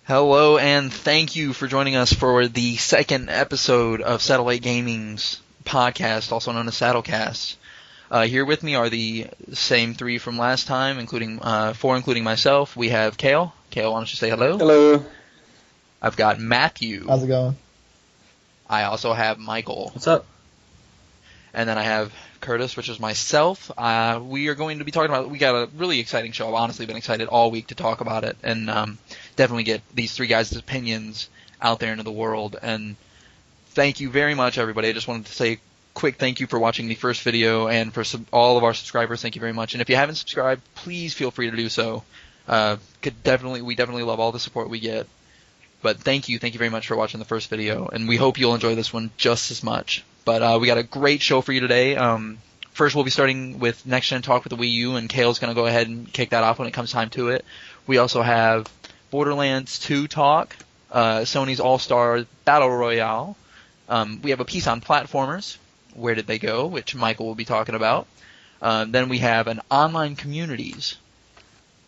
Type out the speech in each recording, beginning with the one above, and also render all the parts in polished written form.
Hello, and thank you for joining us for the second episode of Satellite Gaming's podcast, also known as Sattelcast. Here with me are the same three from last time, including myself. We have Kale. Kale, why don't you say hello? Hello. I've got Matthew. How's it going? I also have Michael. What's up? And then I have Curtis, which is myself. We are going to be talking about, we got a really exciting show. I've honestly been excited all week to talk about it, and definitely get these three guys' opinions out there into the world. And thank you very much, everybody. I just wanted to say a quick thank you for watching the first video, and for all of our subscribers, thank you very much. And if you haven't subscribed, please feel free to do so. We definitely love all the support we get. But thank you very much for watching the first video, and we hope you'll enjoy this one just as much. But we got a great show for you today. First, we'll be starting with Next Gen Talk with the Wii U, and Kale's going to go ahead and kick that off when it comes time to it. We also have Borderlands 2 Talk, Sony's All-Star Battle Royale. We have a piece on platformers, Where Did They Go?, which Michael will be talking about. Then we have an online communities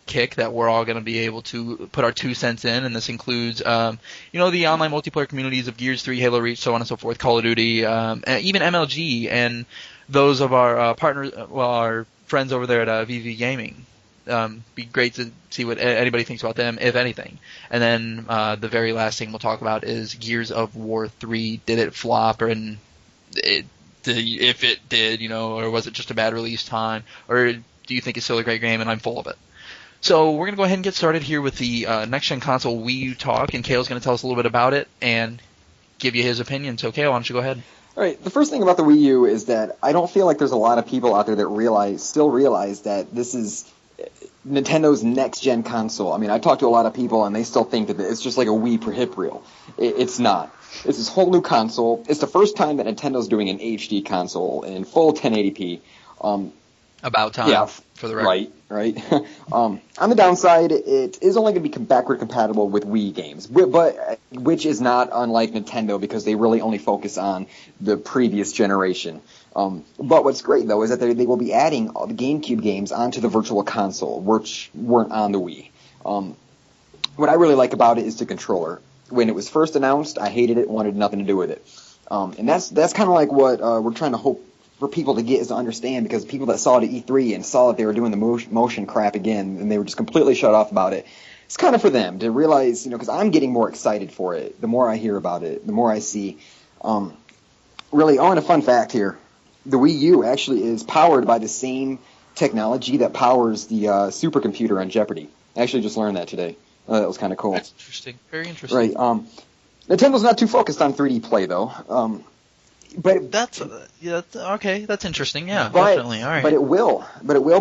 kick that we're all going to be able to put our 2 cents in, and this includes, the online multiplayer communities of Gears 3, Halo Reach, so on and so forth, Call of Duty, and even MLG, and those of our partners, our friends over there at VV Gaming. Be great to see what anybody thinks about them, if anything. And then the very last thing we'll talk about is Gears of War 3. Did it flop, if it did, or was it just a bad release time, or do you think it's still a great game? And I'm full of it. So we're going to go ahead and get started here with the next-gen console Wii U talk, and Kale's going to tell us a little bit about it and give you his opinion. So, Kale, why don't you go ahead? All right, the first thing about the Wii U is that I don't feel like there's a lot of people out there that still realize that this is Nintendo's next-gen console. I mean, I talked to a lot of people, and they still think that it's just like a Wii per hip reel. It's not. It's this whole new console. It's the first time that Nintendo's doing an HD console in full 1080p. About time, yeah, for the record. Right. On the downside, it is only going to be backward compatible with Wii games, but which is not unlike Nintendo because they really only focus on the previous generation. But what's great, though, is that they will be adding all the GameCube games onto the Virtual Console, which weren't on the Wii. What I really like about it is the controller. When it was first announced, I hated it, wanted nothing to do with it. And that's kind of like what we're trying to hope for people to get is to understand, because people that saw it at E3 and saw that they were doing the motion crap again, and they were just completely shut off about it. It's kind of for them to realize, because I'm getting more excited for it. The more I hear about it, the more I see. Really, and a fun fact here, the Wii U actually is powered by the same technology that powers the supercomputer on Jeopardy! I actually just learned that today. That was kind of cool. That's interesting. Very interesting. Right. Nintendo not too focused on 3D play, though. But that's okay. That's interesting. Yeah, definitely. All right. But it will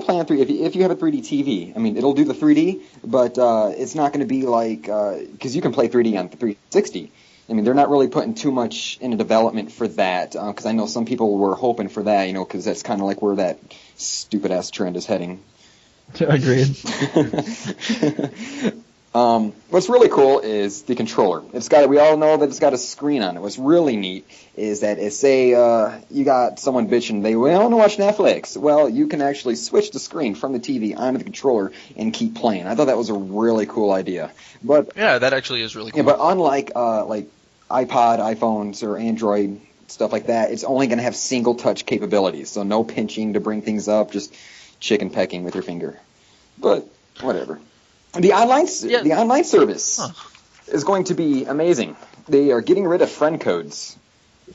play on 3D if you have a 3D TV. I mean, it'll do the 3D, but it's not going to be like because you can play 3D on 360. I mean, they're not really putting too much into development for that because I know some people were hoping for that, because that's kind of like where that stupid ass trend is heading. Agreed. What's really cool is the controller. We all know that it's got a screen on it. What's really neat is that say you got someone bitching, they want to watch Netflix. Well, you can actually switch the screen from the TV onto the controller and keep playing. I thought that was a really cool idea. But yeah, that actually is really cool. Yeah, but unlike like iPod, iPhones, or Android stuff like that, it's only going to have single touch capabilities. So no pinching to bring things up, just chicken pecking with your finger. But whatever. The online service is going to be amazing. They are getting rid of friend codes.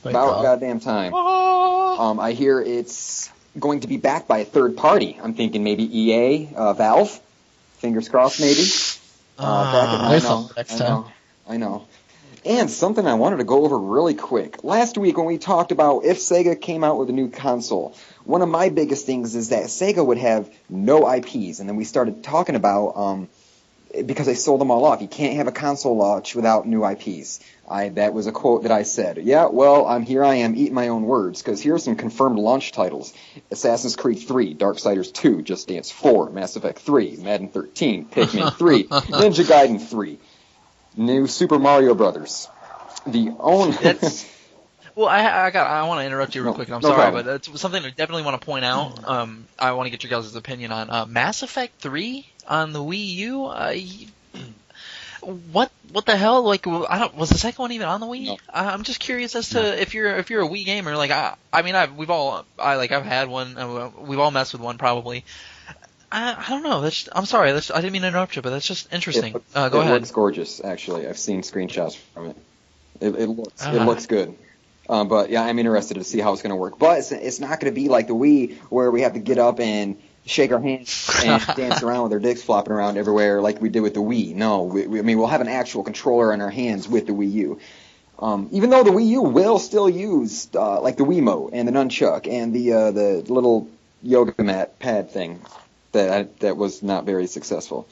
About goddamn time. I hear it's going to be backed by a third party. I'm thinking maybe EA, Valve. Fingers crossed, maybe. I know. And something I wanted to go over really quick. Last week when we talked about if Sega came out with a new console, one of my biggest things is that Sega would have no IPs. And then we started talking about because they sold them all off. You can't have a console launch without new IPs. That was a quote that I said. Yeah, well, I am eating my own words, because here's some confirmed launch titles. Assassin's Creed 3, Darksiders 2, Just Dance 4, Mass Effect 3, Madden 13, Pikmin 3, Ninja Gaiden 3, new Super Mario Brothers. Well, I want to interrupt you real quick, and I'm sorry, problem. But that's something I definitely want to point out. I want to get your guys' opinion on Mass Effect 3 on the Wii U. what the hell? Like, was the second one even on the Wii? No. I'm just curious as to if you're a Wii gamer. Like, I've had one. We've all messed with one probably. I don't know. I'm sorry. I didn't mean to interrupt you, but that's just interesting. Go ahead. It looks gorgeous, actually. I've seen screenshots from it. It looks good. But yeah, I'm interested to see how it's going to work. But it's not going to be like the Wii, where we have to get up and shake our hands and dance around with our dicks flopping around everywhere like we did with the Wii. No, we'll have an actual controller in our hands with the Wii U. Even though the Wii U will still use like the Wiimote and the nunchuck and the little yoga mat pad thing that was not very successful,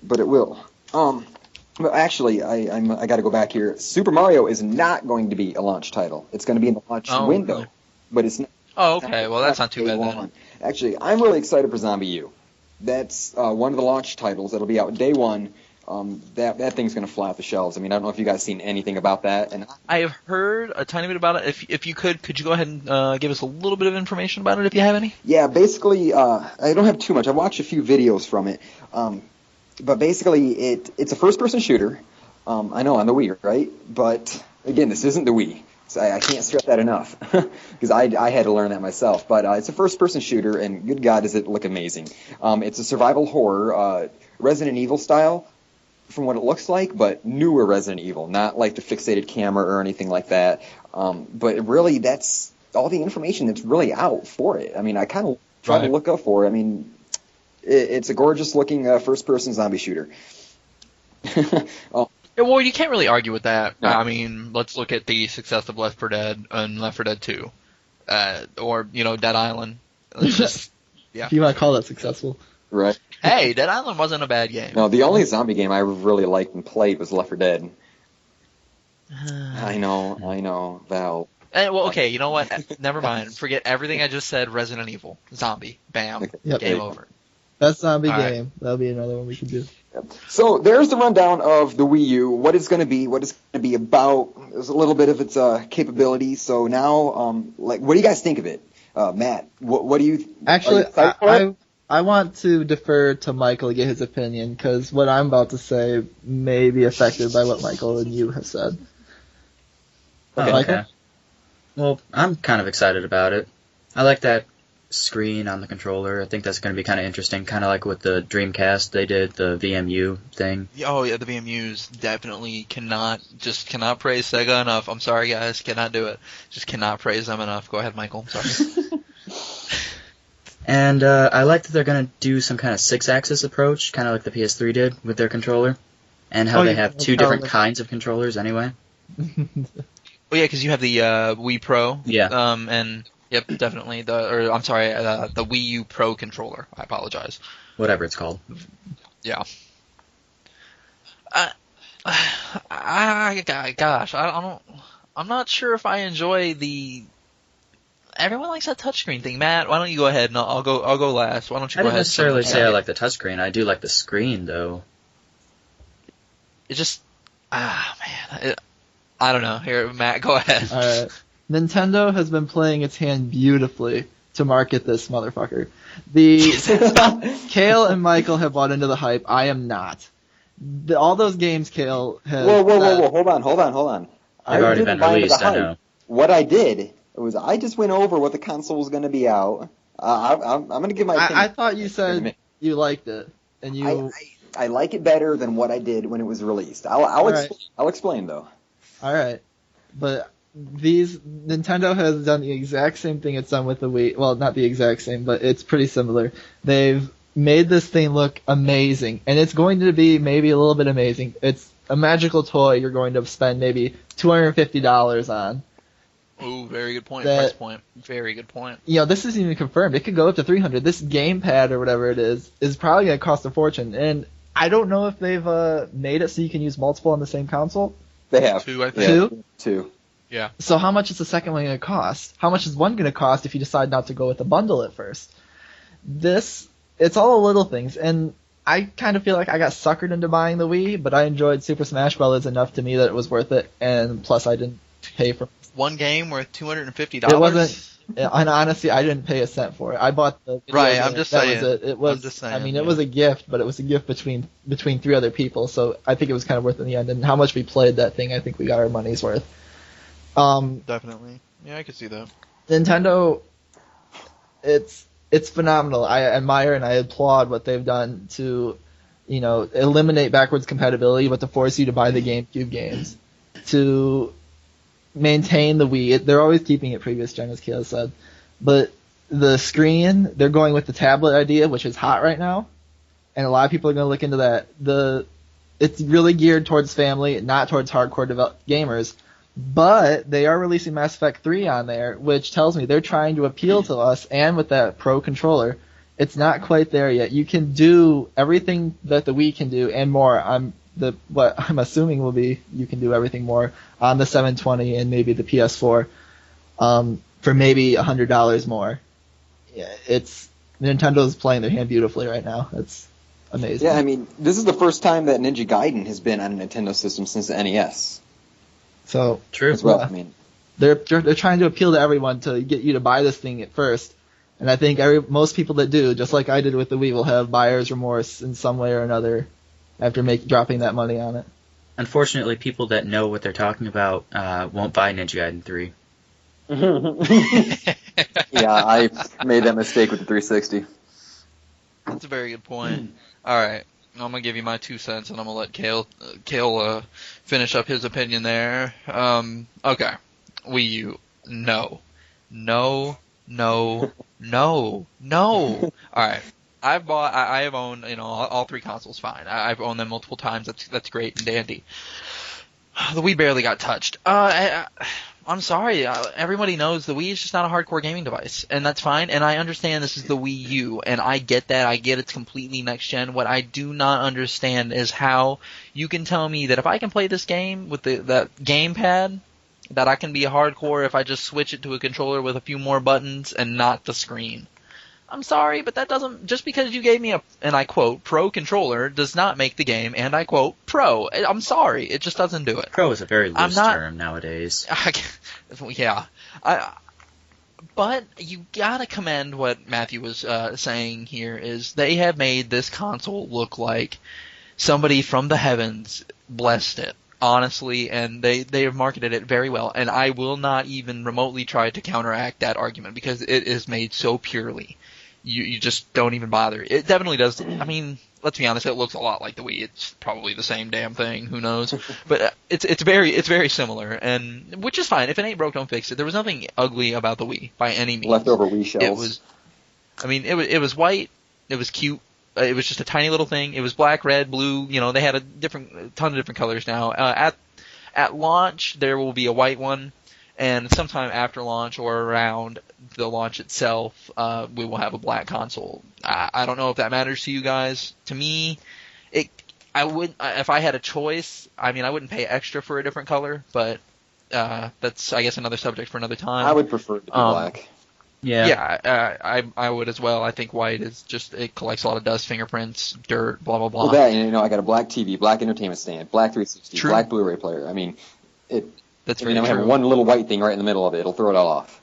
but it will. But actually, I got to go back here. Super Mario is not going to be a launch title. It's going to be in the launch window, really? But it's not. Oh, okay. Well, that's not too bad then. Actually, I'm really excited for Zombie U. That's one of the launch titles that'll be out day one. That thing's going to fly off the shelves. I mean, I don't know if you guys seen anything about that. And I have heard a tiny bit about it. If you could you go ahead and give us a little bit of information about it if you have any? Yeah, basically, I don't have too much. I watched a few videos from it. But basically, it's a first-person shooter. I know on the Wii, right? But again, this isn't the Wii. So I can't stress that enough because I had to learn that myself. But it's a first-person shooter, and good God, does it look amazing. It's a survival horror, Resident Evil style, from what it looks like, but newer Resident Evil, not like the fixated camera or anything like that. But really, that's all the information that's really out for it. I mean, I kind of tried to look up for it. I mean, it's a gorgeous-looking first-person zombie shooter. Well, you can't really argue with that. No. I mean, let's look at the success of Left 4 Dead and Left 4 Dead 2, or Dead Island. Let's just, yeah. If you want to call that successful. Right. Hey, Dead Island wasn't a bad game. No, the only zombie game I really liked and played was Left 4 Dead. I know, Val. Well, okay, you know what? Never mind. Forget everything I just said. Resident Evil. Zombie. Bam. Okay. Yep. Game over. Best zombie All game. right. That'll be another one we could do. So there's the rundown of the Wii U, what it's going to be, what it's going to be about. There's a little bit of its capabilities. So now, what do you guys think of it? Matt, what do you... Actually, I want to defer to Michael to get his opinion, because what I'm about to say may be affected by what Michael and you have said. Michael? Okay. Well, I'm kind of excited about it. I like that screen on the controller. I think that's going to be kind of interesting, kind of like with the Dreamcast they did, the VMU thing. Oh, yeah, the VMUs definitely cannot praise Sega enough. I'm sorry, guys, cannot do it. Just cannot praise them enough. Go ahead, Michael. Sorry. And I like that they're going to do some kind of 6-axis approach, kind of like the PS3 did with their controller, and how they have two different kinds of controllers anyway. Oh, yeah, because you have the Wii Pro. Yeah. And... Yep, definitely. The Wii U Pro controller. I apologize. Whatever it's called. Yeah. Gosh, I'm not sure if I enjoy the. Everyone likes that touchscreen thing. Matt, why don't you go ahead and I'll go last. Why don't you I go didn't ahead? necessarily say I like the touchscreen. I do like the screen though. It just man, I don't know. Here, Matt, go ahead. All right. Nintendo has been playing its hand beautifully to market this motherfucker. Kale and Michael have bought into the hype. I am not. All those games Kale has... Whoa, hold on. They've already been released, I know. What I did was I just went over what the console was going to be out. I'm going to give my opinion. I thought you said you liked it. And you... I like it better than what I did when it was released. I'll explain, though. All right. But... Nintendo has done the exact same thing it's done with the Wii. Well, not the exact same, but it's pretty similar. They've made this thing look amazing, and it's going to be maybe a little bit amazing. It's a magical toy you're going to spend maybe $250 on. Ooh, very good point. Price point. Very good point. This isn't even confirmed. It could go up to $300. This gamepad or whatever it is probably going to cost a fortune, and I don't know if they've made it so you can use multiple on the same console. They have. 2, I think. Two. Yeah. So how much is the second one going to cost? How much is one going to cost if you decide not to go with the bundle at first? It's all the little things, and I kind of feel like I got suckered into buying the Wii, but I enjoyed Super Smash Bros. Enough to me that it was worth it, and plus I didn't pay for... One game worth $250? And honestly, I didn't pay a cent for it. I bought the video Right, game. I'm just that saying. Was it. It was. I'm just I saying, mean, yeah. it was a gift, but it was a gift between 3 other people. So I think it was kind of worth it in the end. And how much we played that thing, I think we got our money's worth. Definitely. Yeah, I could see that. Nintendo, it's phenomenal. I admire and I applaud what they've done to, eliminate backwards compatibility, but to force you to buy the GameCube games, to maintain the Wii. They're always keeping it previous gen, as Kale said, but the screen, they're going with the tablet idea, which is hot right now, and a lot of people are going to look into that. It's really geared towards family, not towards hardcore gamers. But they are releasing Mass Effect 3 on there, which tells me they're trying to appeal to us, and with that Pro controller, it's not quite there yet. You can do everything that the Wii can do and more. What I'm assuming will be you can do everything more on the 720 and maybe the PS4 for maybe $100 more. Yeah, Nintendo's playing their hand beautifully right now. It's amazing. Yeah, I mean, this is the first time that Ninja Gaiden has been on a Nintendo system since the NES. So True. As well, I mean, they're trying to appeal to everyone to get you to buy this thing at first, and I think most people that do, just like I did with the Wii, will have buyer's remorse in some way or another after dropping that money on it. Unfortunately, people that know what they're talking about won't buy Ninja Gaiden 3. yeah, I made that mistake with the 360. That's a very good point. All right. I'm gonna give you my 2 cents, and I'm gonna let Kale finish up his opinion there. Okay, Wii U, no. All right, I have owned, all 3 consoles. Fine, I've owned them multiple times. That's great and dandy. The Wii barely got touched. I'm sorry. Everybody knows the Wii is just not a hardcore gaming device, and that's fine. And I understand this is the Wii U, and I get that. I get it's completely next gen. What I do not understand is how you can tell me that if I can play this game with that gamepad, that I can be a hardcore if I just switch it to a controller with a few more buttons and not the screen. I'm sorry, but that doesn't, just because you gave me and I quote, pro controller does not make the game, and I quote, pro. I'm sorry, it just doesn't do it. Pro is a very loose term nowadays. Yeah. But you gotta commend what Matthew was saying here, is they have made this console look like somebody from the heavens blessed it, honestly, and they have marketed it very well, and I will not even remotely try to counteract that argument, because it is made so purely. You just don't even bother. It definitely does. I mean, let's be honest, it looks a lot like the Wii. It's probably the same damn thing. Who knows? But it's very similar, and which is fine. If it ain't broke, don't fix it. There was nothing ugly about the Wii by any means. Leftover Wii shells. It was white. It was cute. It was just a tiny little thing. It was black, red, blue. They had a ton of different colors now. At launch, there will be a white one. And sometime after launch or around the launch itself, we will have a black console. I don't know if that matters to you guys. To me, I would, if I had a choice. I mean, I wouldn't pay extra for a different color, but that's, I guess, another subject for another time. I would prefer it to be black. Yeah, I would as well. I think white is just, it collects a lot of dust, fingerprints, dirt, blah blah blah. Well, that, I got a black TV, black entertainment stand, black 360, True. Black Blu-ray player. I mean, that's very true. Have one little white thing right in the middle of it. It'll throw it all off.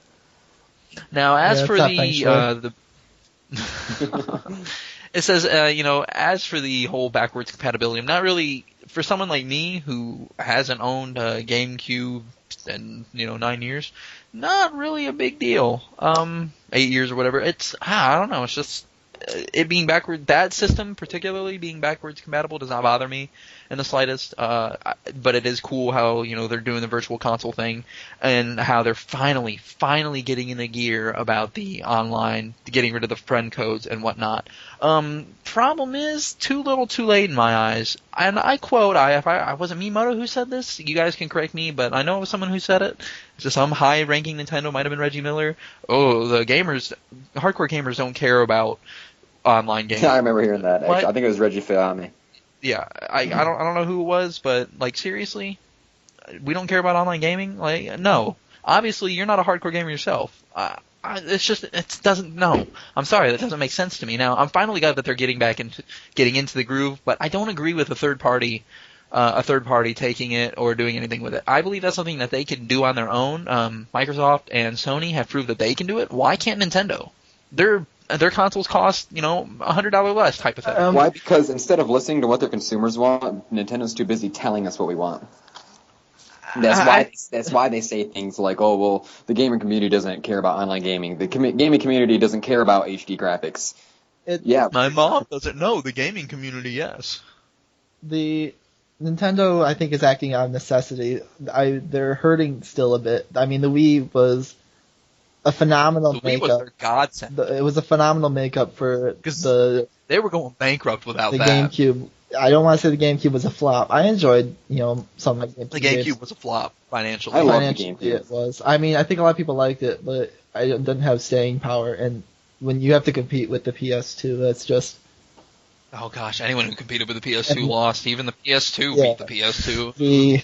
Now, as for the it says, as for the whole backwards compatibility, I'm not really, for someone like me who hasn't owned a GameCube in 9 years, not really a big deal. 8 years or whatever. I don't know. It's just it being backward. That system, particularly being backwards compatible, does not bother me in the slightest. But it is cool how they're doing the virtual console thing, and how they're finally getting in the gear about the online, getting rid of the friend codes and whatnot. Problem is, too little, too late in my eyes. And I quote, if I wasn't Miyamoto who said this, you guys can correct me, but I know it was someone who said it. So some high-ranking Nintendo, might have been Reggie Miller. Oh, hardcore gamers don't care about online games. I remember hearing that. Actually. I think it was Reggie Fils-Aimé. Yeah, I don't know who it was, but seriously, we don't care about online gaming. No, obviously you're not a hardcore gamer yourself. It doesn't. No, I'm sorry, that doesn't make sense to me. Now I'm finally glad that they're getting into the groove, but I don't agree with the third party a third party taking it or doing anything with it. I believe that's something that they can do on their own. Microsoft and Sony have proved that they can do it. Why can't Nintendo? Their consoles cost, $100 less type of thing. Why? Because instead of listening to what their consumers want, Nintendo's too busy telling us what we want. That's why they say things like, "Oh, well, the gaming community doesn't care about online gaming. The gaming community doesn't care about HD graphics." My mom doesn't know. The gaming community, yes. The Nintendo, I think, is acting out of necessity. They're hurting still a bit. I mean, the Wii was a phenomenal The Wii makeup. was their godsend. It was a phenomenal makeup for They were going bankrupt without the that. GameCube. I don't want to say the GameCube was a flop. I enjoyed, some of the GameCube The GameCube games. was a flop financially. I love the Financially, GameCube. it was. I mean, I think a lot of people liked it, but it didn't have staying power. And when you have to compete with the PS2, that's just... Oh gosh, anyone who competed with the PS2 lost. Even the PS2 Yeah. beat the PS2.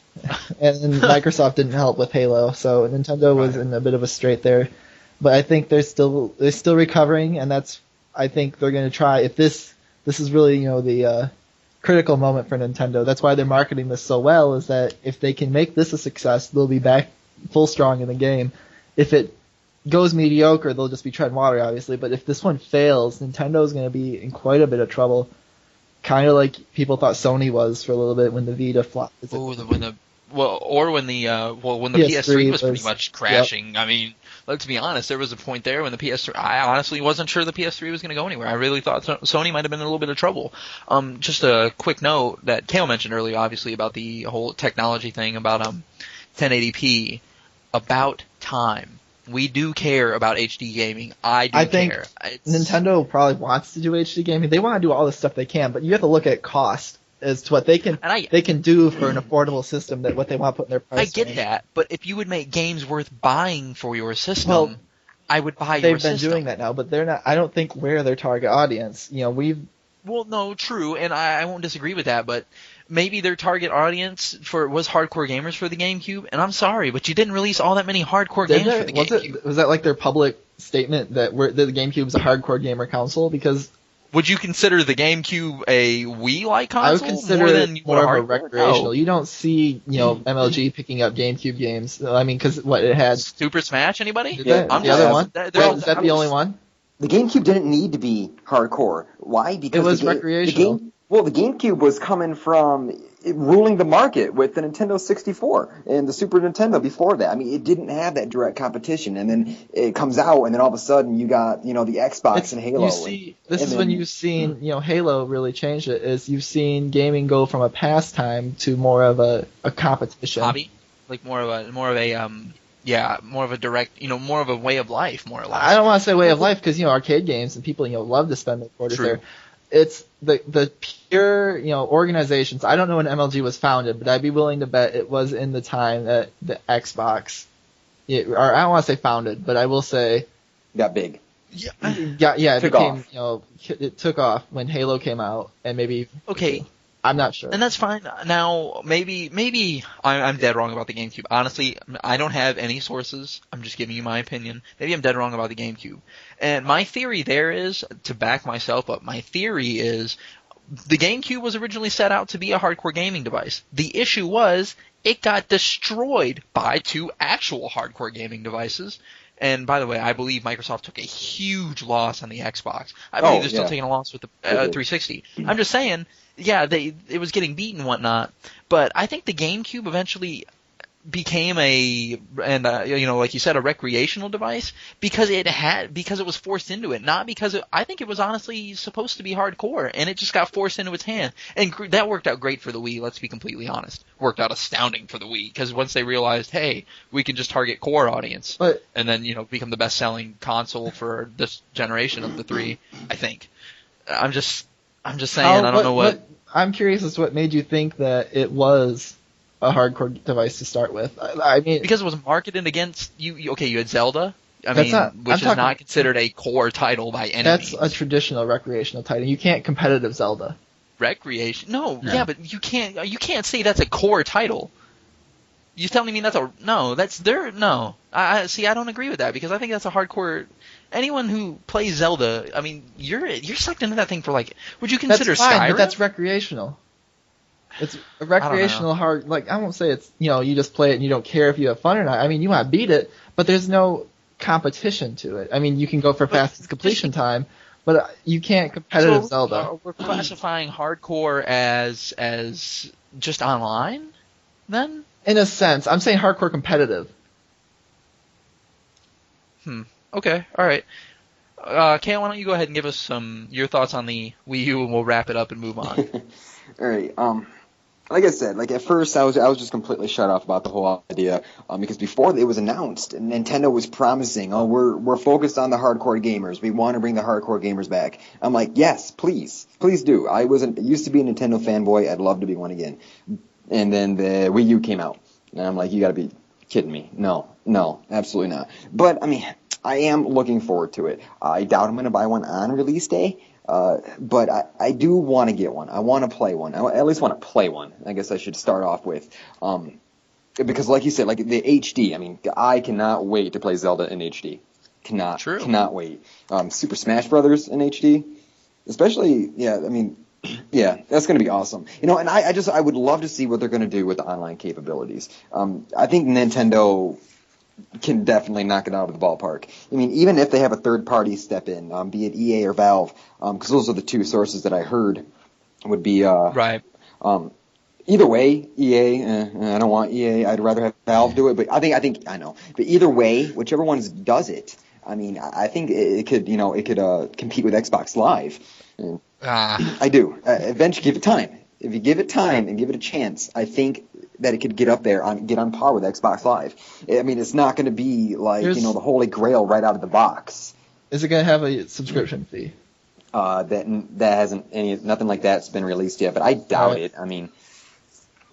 And Microsoft didn't help with Halo, so Nintendo was in a bit of a strait there. But I think they're still recovering, and I think they're going to try. If this is really the critical moment for Nintendo. That's why they're marketing this so well. Is that if they can make this a success, they'll be back full strong in the game. If it goes mediocre, they'll just be treading water, obviously. But if this one fails, Nintendo's going to be in quite a bit of trouble. Kind of like people thought Sony was for a little bit when the Vita flopped. When the PS3 PS3 was pretty much crashing. Yep. I mean, let's be honest. There was a point there when the PS3. I honestly wasn't sure the PS3 was going to go anywhere. I really thought Sony might have been in a little bit of trouble. Just a quick note that Kale mentioned earlier, obviously about the whole technology thing about 1080p. About time. We do care about HD gaming. I think care. Nintendo probably wants to do HD gaming. They want to do all the stuff they can, but you have to look at cost as to what they can do for an affordable system that what they want to put in their price. I get that, but if you would make games worth buying for your system, I would buy your system. They've been doing that now, but they're not. I don't think we're their target audience. Well, no, true, and I won't disagree with that, but maybe their target audience was hardcore gamers for the GameCube, and I'm sorry, but you didn't release all that many hardcore games for the GameCube. Was that like their public statement that the GameCube's a hardcore gamer console? Because would you consider the GameCube a Wii-like console? I would consider it more of a recreational. No. You don't see, MLG picking up GameCube games. I mean, because it had Super Smash. Anybody? The other one. Is that the only one? The GameCube didn't need to be hardcore. Why? Because it was recreational. The GameCube was coming from ruling the market with the Nintendo 64 and the Super Nintendo before that. I mean, it didn't have that direct competition, and then it comes out, and then all of a sudden you got, the Xbox and Halo. This is when you've seen, Halo really change it, is you've seen gaming go from a pastime to more of a competition. Hobby? Like more of a direct, more of a way of life, more or less. I don't want to say way of life because, arcade games and people, love to spend their quarters there. It's the pure, organizations. I don't know when MLG was founded, but I'd be willing to bet it was in the time that the Xbox, or I don't want to say founded, but I will say got big. It took off when Halo came out, and maybe I'm not sure. And that's fine. Now, maybe I'm dead wrong about the GameCube. Honestly, I don't have any sources. I'm just giving you my opinion. Maybe I'm dead wrong about the GameCube. And my theory there is, to back myself up, my theory is the GameCube was originally set out to be a hardcore gaming device. The issue was it got destroyed by two actual hardcore gaming devices. And by the way, I believe Microsoft took a huge loss on the Xbox. I believe they're still taking a loss with the 360. I'm just saying, it was getting beat and whatnot. But I think the GameCube eventually became like you said, a recreational device because it was forced into it, not because I think it was honestly supposed to be hardcore, and it just got forced into its hand. And that worked out great for the Wii. Let's be completely honest. Worked out astounding for the Wii because once they realized, hey, we can just target core audience, and then become the best-selling console for this generation of the three. I think. I'm just saying. I don't know what. I'm curious as to what made you think that it was a hardcore device to start with. I mean, because it was marketed against you. Okay, you had Zelda. Which is not considered a core title by any means. That's a traditional recreational title. You can't competitive Zelda. Recreation? No. Yeah, but you can't say that's a core title. You telling me that's no. I don't agree with that because I think that's a hardcore. Anyone who plays Zelda, I mean, you're sucked into that thing for would you consider that's fine, Skyrim? But that's recreational. It's a recreational hard. Like, I won't say it's, you just play it and you don't care if you have fun or not. I mean, you want to beat it, but there's no competition to it. I mean, you can go for fastest completion time, but you can't competitive Zelda. We're classifying hardcore as just online, then? In a sense, I'm saying hardcore competitive. Okay, all right. Kale, why don't you go ahead and give us your thoughts on the Wii U, and we'll wrap it up and move on. All right. Like I said, at first I was just completely shut off about the whole idea because before it was announced, Nintendo was promising, "Oh, we're focused on the hardcore gamers. We want to bring the hardcore gamers back." I'm like, "Yes, please do." I used to be a Nintendo fanboy. I'd love to be one again. And then the Wii U came out, and I'm like, "You got to be kidding me! No, absolutely not." But I mean, I am looking forward to it. I doubt I'm going to buy one on release day. But I do want to get one. I want to play one. I at least want to play one. I guess I should start off with. Because like you said, like the HD, I mean, I cannot wait to play Zelda in HD. Cannot wait. Super Smash Brothers in HD. Especially, yeah, I mean, yeah, that's going to be awesome. And I would love to see what they're going to do with the online capabilities. I think Nintendo can definitely knock it out of the ballpark. I mean, even if they have a third party step in, be it EA or Valve, because those are the two sources that I heard would be right. Either way, EA. I don't want EA. I'd rather have Valve do it. But I know. But either way, whichever one does it, I mean, I think it could compete with Xbox Live. And I do. Eventually, give it time. If you give it time and give it a chance, I think that it could get up there, get on par with Xbox Live. I mean, it's not going to be like the Holy Grail right out of the box. Is it going to have a subscription fee? That hasn't nothing like that's been released yet, but I doubt it. I mean,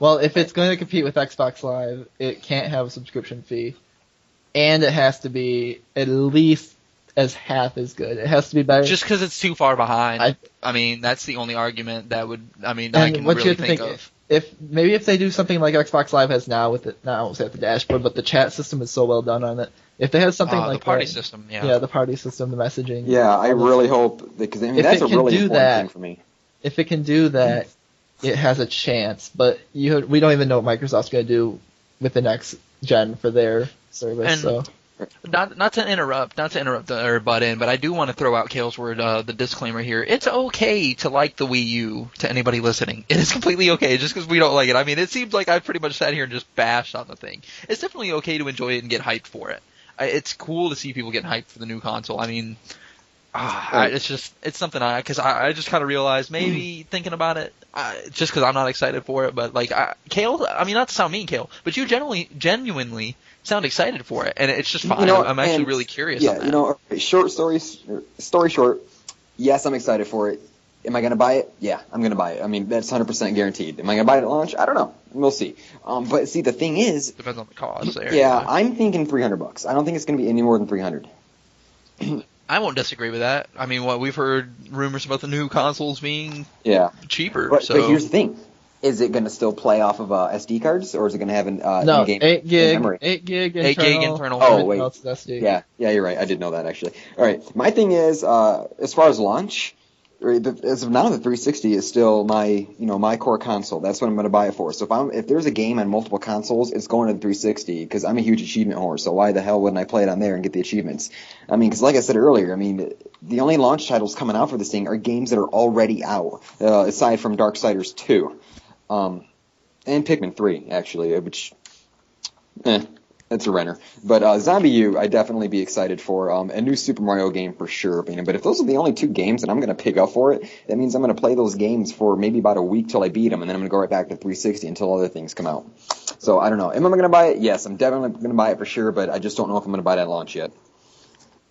well, if it's going to compete with Xbox Live, it can't have a subscription fee, and it has to be at least as half as good. It has to be better. Just because it's too far behind. I mean, that's the only argument that would. I mean, I can really think of. If they do something like Xbox Live has now with it, not I won't say at the dashboard, but the chat system is so well done on it. If they have something like the party system, the party system, the messaging. Yeah, I really hope because that's a really important thing for me. If it can do that, it has a chance. But we don't even know what Microsoft's going to do with the next gen for their service. And Not to interrupt or butt in, but I do want to throw out Kale's word, the disclaimer here. It's okay to like the Wii U, to anybody listening. It is completely okay, just because we don't like it. I mean, it seems like I've pretty much sat here and just bashed on the thing. It's definitely okay to enjoy it and get hyped for it. It's cool to see people getting hyped for the new console. I mean, it's something because I just kind of realized, maybe thinking about it, just because I'm not excited for it, but like, Kale, I mean, not to sound mean, Kale, but you genuinely sound excited for it, and it's just fine. I'm actually really curious on that. Story short, yes, I'm excited for it. Am I going to buy it? Yeah, I'm going to buy it. I mean, that's 100% guaranteed. Am I going to buy it at launch? I don't know. We'll see. But see, the thing is... Depends on the cost there. Yeah, I'm thinking $300. I don't think it's going to be any more than $300. I won't disagree with that. I mean, we've heard rumors about the new consoles being cheaper. But here's the thing. Is it going to still play off of SD cards, or is it going to have an in-game 8 gig memory? 8 gig internal. 8 gig internal. Oh, wait. SD. Yeah, you're right. I did know that, actually. All right. My thing is, as far as launch, as of now, the 360 is still my core console. That's what I'm going to buy it for. So if there's a game on multiple consoles, it's going to the 360 because I'm a huge achievement whore. So why the hell wouldn't I play it on there and get the achievements? I mean, because like I said earlier, I mean, the only launch titles coming out for this thing are games that are already out, aside from Darksiders 2. And Pikmin 3, actually, which, that's a renner. But Zombie U, I'd definitely be excited for. A new Super Mario game for sure. But if those are the only two games that I'm going to pick up for it, that means I'm going to play those games for maybe about a week till I beat them, and then I'm going to go right back to 360 until other things come out. So, I don't know. Am I going to buy it? Yes, I'm definitely going to buy it for sure, but I just don't know if I'm going to buy it at launch yet.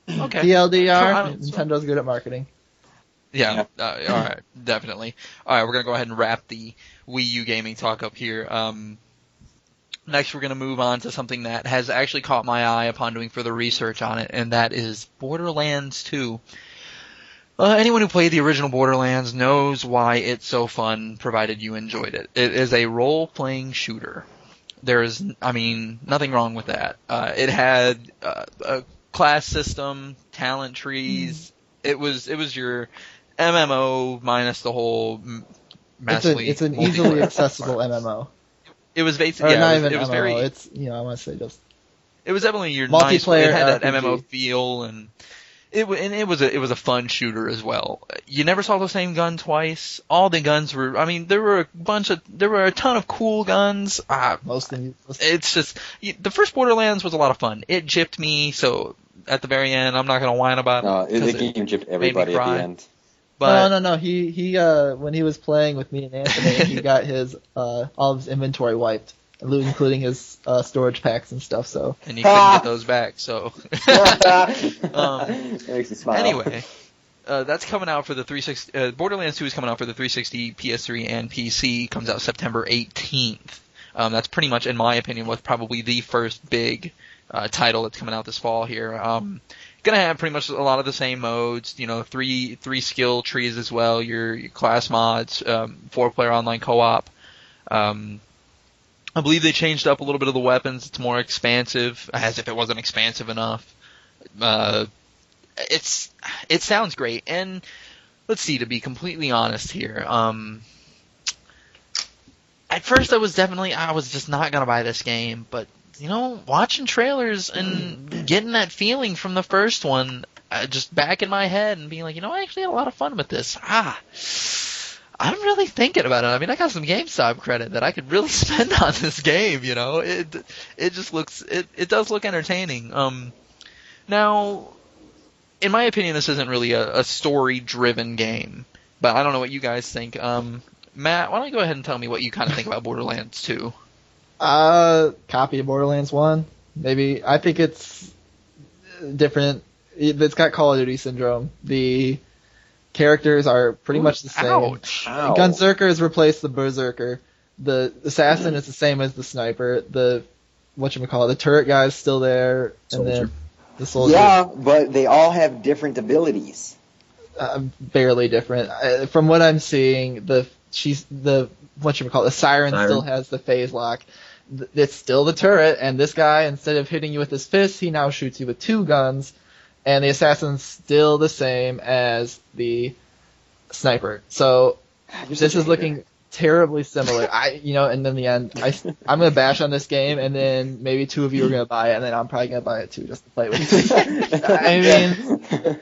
Okay. TLDR, Nintendo's good at marketing. Yeah. All right, definitely. All right, we're going to go ahead and wrap the Wii U gaming talk up here. Next, we're going to move on to something that has actually caught my eye upon doing further research on it, and that is Borderlands 2. Anyone who played the original Borderlands knows why it's so fun, provided you enjoyed it. It is a role-playing shooter. There is, nothing wrong with that. It had a class system, talent trees. It was your MMO minus the whole massively. It's an easily multiplayer. accessible MMO. It was basically, Or yeah, not it even was MMO. very. It's I want to say just It was definitely your nice. multiplayer It had that RPG. MMO feel, and it was a fun shooter as well. You never saw the same gun twice. All the guns were. I mean, there were a ton of cool guns. Most of them. It's just the first Borderlands was a lot of fun. It gypped me, so at the very end, I'm not gonna whine about it. The game gypped everybody at the end. But No. He when he was playing with me and Anthony, he got his all of his inventory wiped, including his storage packs and stuff. So and you couldn't get those back. So It makes me smile. anyway, that's coming out for the 360. Borderlands 2 is coming out for the 360, PS3, and PC. Comes out September 18th. That's pretty much, in my opinion, was probably the first big title that's coming out this fall here. Gonna have pretty much a lot of the same modes, three skill trees as well, your class mods, 4-player online co-op. I believe they changed up a little bit of the weapons. It's more expansive, as if it wasn't expansive enough. It sounds great, and let's see, to be completely honest here, at first I was just not gonna buy this game, but watching trailers and getting that feeling from the first one, just back in my head and being like, I actually had a lot of fun with this. I'm really thinking about it. I mean, I got some GameStop credit that I could really spend on this game. It just looks, it does look entertaining. Now, in my opinion, this isn't really a story-driven game, but I don't know what you guys think. Matt, why don't you go ahead and tell me what you kind of think about Borderlands 2? Copy of Borderlands 1. Maybe. I think it's different. It's got Call of Duty syndrome. The characters are pretty much the same. Ouch. Ow. Gunzerker has replaced the Berserker. The assassin is the same as the sniper. The turret guy is still there, and then the soldier. Yeah, but they all have different abilities. Barely different. From what I'm seeing, the siren still has the phase lock. It's still the turret, and this guy, instead of hitting you with his fist, he now shoots you with 2 guns, and the assassin's still the same as the sniper. So this is looking terribly similar. And in the end, I'm gonna bash on this game, and then maybe 2 of you are gonna buy it, and then I'm probably gonna buy it too just to play with you. I mean,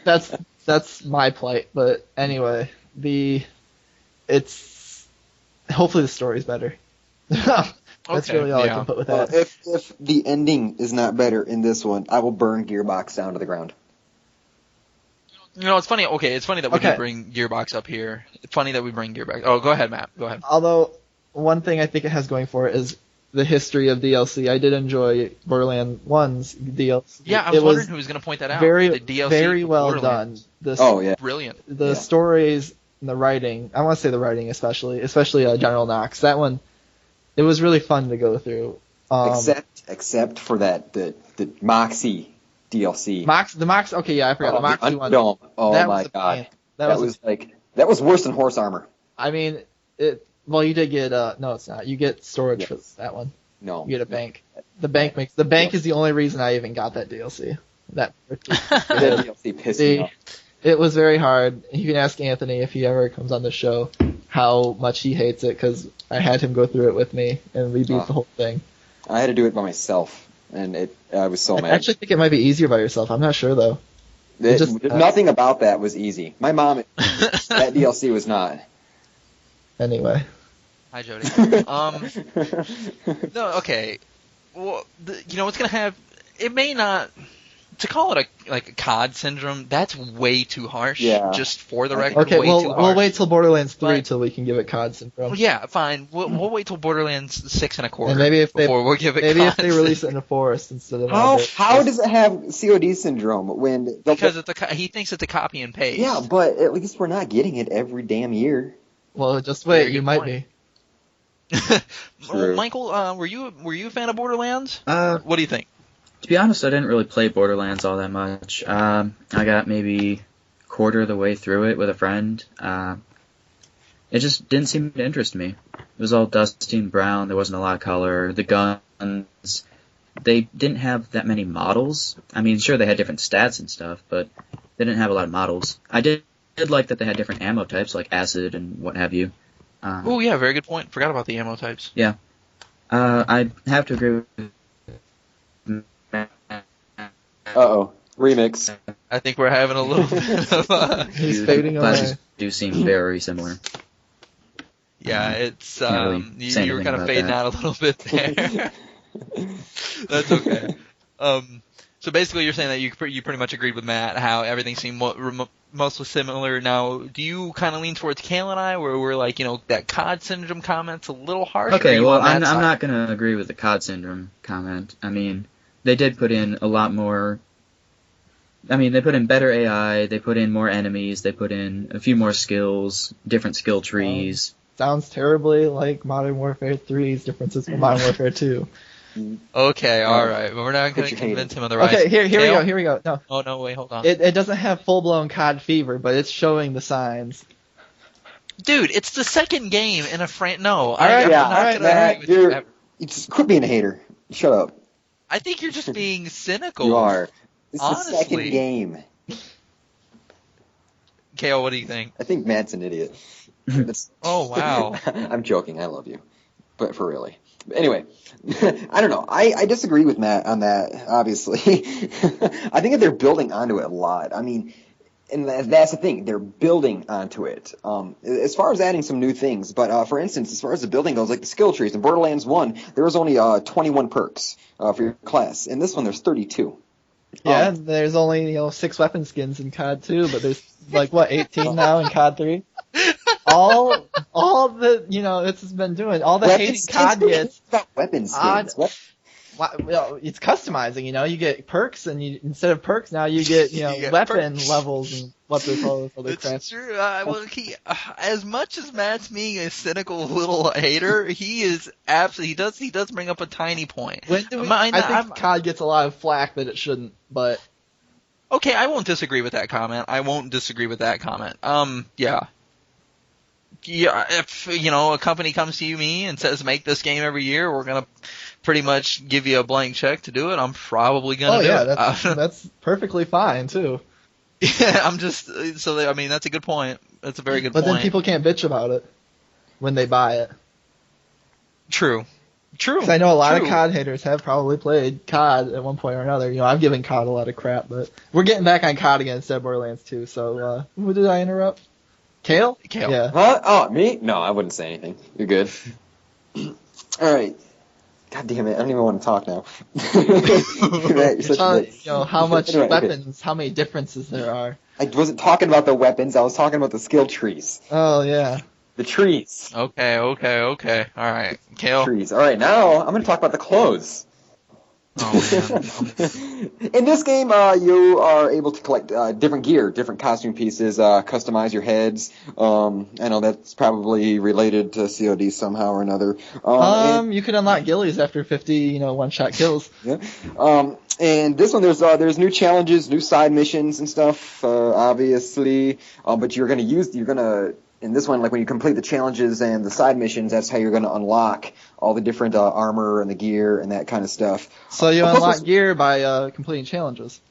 that's my plight. But anyway, hopefully the story's better. That's really all I can put with that. If the ending is not better in this one, I will burn Gearbox down to the ground. It's funny. Okay, it's funny that we can bring Gearbox up here. It's funny that we bring Gearbox. Oh, go ahead, Matt. Go ahead. Although, one thing I think it has going for it is the history of DLC. I did enjoy Borderlands 1's DLC. Yeah, I was wondering who was going to point that out. Very, the DLC very well done. Brilliant. The stories and the writing. I want to say the writing especially General Knox. That one, it was really fun to go through. Except for the Moxie DLC. The Mox. Okay, yeah, I forgot the Moxie one. Oh that my god, that was worse than Horse Armor. I mean, well, you did get no, it's not. You get storage for that one. No, you get a bank. The bank is the only reason I even got that DLC. That DLC pissed me off. It was very hard. You can ask Anthony if he ever comes on the show how much he hates it, because I had him go through it with me and we beat the whole thing. I had to do it by myself, and I was so mad. I actually think it might be easier by yourself. I'm not sure though. Nothing about that was easy. My mom, that DLC was not. Anyway. Hi, Jody. No, okay. Well, it's gonna have. It may not. To call it a COD syndrome, that's way too harsh. Yeah. Just for the record, okay, way too harsh. We'll wait till Borderlands 3 till we can give it COD syndrome. Well, yeah, fine. We'll wait till Borderlands 6.25. And maybe before we'll give it. Maybe if they release it in a forest instead of. How does it have COD syndrome when? Because he thinks it's a copy and paste. Yeah, but at least we're not getting it every damn year. Well, just wait. You might be. Well, Michael, were you a fan of Borderlands? What do you think? To be honest, I didn't really play Borderlands all that much. I got maybe a quarter of the way through it with a friend. It just didn't seem to interest me. It was all dusty and brown. There wasn't a lot of color. The guns, they didn't have that many models. I mean, sure, they had different stats and stuff, but they didn't have a lot of models. I did like that they had different ammo types, like acid and what have you. Oh yeah, very good point. Forgot about the ammo types. I have to agree with Uh-oh. Remix. I think we're having a little bit of He's fading away. classes do seem very similar. yeah, it's Can't really say you were anything kind of about fading that. out a little bit there. That's okay. So basically, you're saying that you pretty much agreed with Matt how everything seemed mostly similar. Now, do you kind of lean towards Kale and I, where we're like, that COD syndrome comment's a little harsh? or are Okay, you well, on that I'm side? not going to agree with the COD syndrome comment. I mean, they did put in a lot more. I mean, they put in better AI, they put in more enemies, they put in a few more skills, different skill trees. Sounds terribly like Modern Warfare 3's differences from Modern Warfare 2. Okay, all right, but we're not going to Put your convince him of the right. Okay, here Kale? we go. No, Oh no, wait, hold on. it doesn't have full-blown COD fever, but it's showing the signs. Dude, it's the second game in a No, right, I'm yeah, not going to Matt, agree with you. you just quit being a hater. Shut up. I think you're just being cynical. You are. This is Honestly. the second game. Kale, what do you think? I think Matt's an idiot. That's- Oh, wow. I'm joking. I love you. But for really. But anyway, I don't know. I disagree with Matt on that, obviously. I think that they're building onto it a lot. I mean, and that's the thing. They're building onto it. As far as adding some new things, but for instance, as far as the building goes, like the skill trees, in Borderlands 1, there was only 21 perks for your class. In this one, there's 32. Yeah, there's only 6 weapon skins in COD 2, but there's 18 now in COD 3. All the it's been doing all the hating COD gets. About weapon skins. Well, it's customizing. You get perks, and instead of perks now you get get weapon perks. levels and what they call this other crap. It's true. As much as Matt's being a cynical little hater, he does bring up a tiny point. I think COD gets a lot of flack that it shouldn't, but Okay, I won't disagree with that comment. Yeah, if a company comes to me and says make this game every year, we're gonna pretty much give you a blank check to do it. I'm probably gonna do it. That's perfectly fine too. Yeah, I'm just that's a good point. That's a very good point. But then people can't bitch about it when they buy it. True. Because I know a lot of COD haters have probably played COD at one point or another. I've given COD a lot of crap, but we're getting back on COD again instead of Borderlands 2. So, who did I interrupt? Kale? Yeah. Huh? Oh, me? No, I wouldn't say anything. You're good. All right. God damn it! I don't even want to talk now. You're such a bitch. How much Anyway, weapons, how many differences there are. I wasn't talking about the weapons. I was talking about the skill trees. Oh, yeah. The trees. Okay. All right, Kale. Trees. All right, now I'm going to talk about the clothes. Oh man. In this game, you are able to collect different gear, different costume pieces, customize your heads. I know that's probably related to COD somehow or another. You can unlock ghillies after 50, one-shot kills. Yeah. And this one, there's new challenges, new side missions and stuff, obviously. But in this one, like when you complete the challenges and the side missions, that's how you're going to unlock all the different armor and the gear and that kind of stuff. So you unlock gear by completing challenges.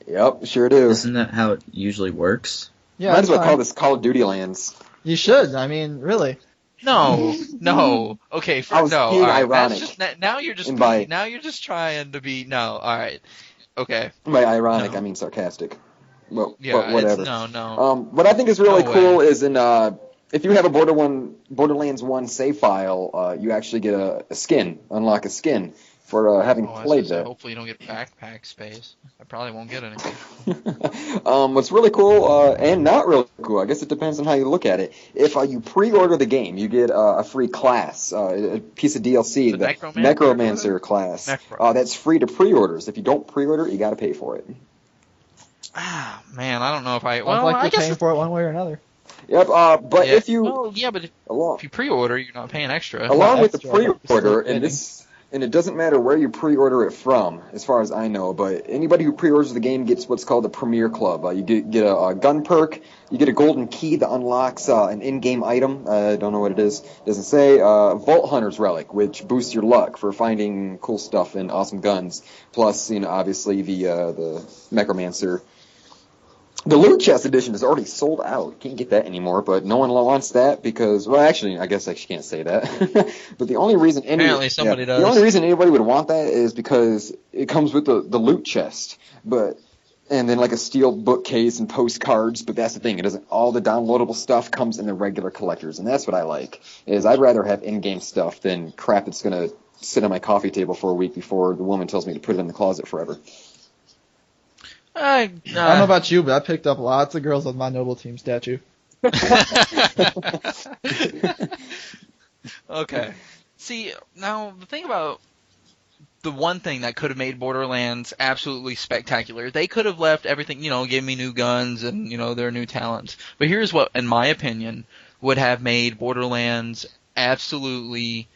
Yep, sure do. Isn't that how it usually works? Yeah, Might as well call this Call of Duty Lands. You should. I mean, really. No. Okay, I was being ironic. Now you're just trying to be all right. Okay. By ironic, I mean sarcastic. Well, Yeah, whatever. No. What I think is really No cool is if you have a Borderlands 1 save file, you actually get a skin, unlock a skin for having played that. Hopefully you don't get backpack space. I probably won't get any. What's really cool and not really cool, I guess it depends on how you look at it. If you pre-order the game, you get a free class, a piece of DLC, the Necromancer class. That's free to pre-orders. If you don't pre-order, you got to pay for it. Ah, man, I don't know if I. Well, I guess you're paying for it one way or another. Yep, but yeah. if you. Well, yeah, but if you pre-order, you're not paying extra. Along with the extra, pre-order, and it doesn't matter where you pre-order it from, as far as I know, but anybody who pre-orders the game gets what's called the Premier Club. You get a gun perk, you get a golden key that unlocks an in-game item. I don't know what it is. It doesn't say. Vault Hunter's Relic, which boosts your luck for finding cool stuff and awesome guns. Plus, obviously the Necromancer The Loot Chest edition is already sold out. Can't get that anymore, but no one wants that because, well, actually, I guess I can't say that. But the only reason Apparently somebody does. The only reason anybody would want that is because it comes with the Loot Chest, and then like a steel bookcase and postcards. But that's the thing; it doesn't. All the downloadable stuff comes in the regular collectors, and that's what I like. Is I'd rather have in-game stuff than crap that's gonna sit on my coffee table for a week before the woman tells me to put it in the closet forever. I don't know about you, but I picked up lots of girls with my Noble Team statue. Okay. See, now the thing about the one thing that could have made Borderlands absolutely spectacular, they could have left everything, gave me new guns and, their new talents. But here's what, in my opinion, would have made Borderlands absolutely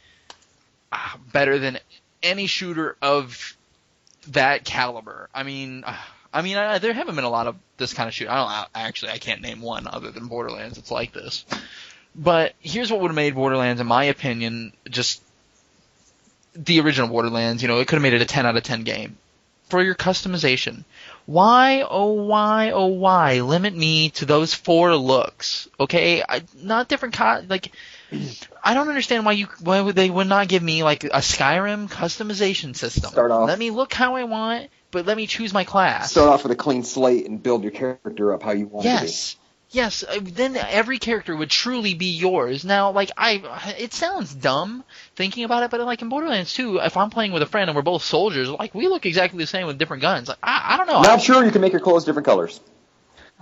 better than any shooter of that caliber. I mean, there haven't been a lot of this kind of shoot. I can't name one other than Borderlands that's like this. But here's what would have made Borderlands, in my opinion, just the original Borderlands. It could have made it a 10 out of 10 game. For your customization. Why, oh why, limit me to those 4 looks? Okay? Not different, I don't understand why they would not give me, like, a Skyrim customization system. Start off. Let me look how I want, but let me choose my class. Start off with a clean slate and build your character up how you want it to be. Yes, then every character would truly be yours. Now, it sounds dumb thinking about it, but like in Borderlands 2, if I'm playing with a friend and we're both soldiers, we look exactly the same with different guns. I don't know. Not sure you can make your clothes different colors.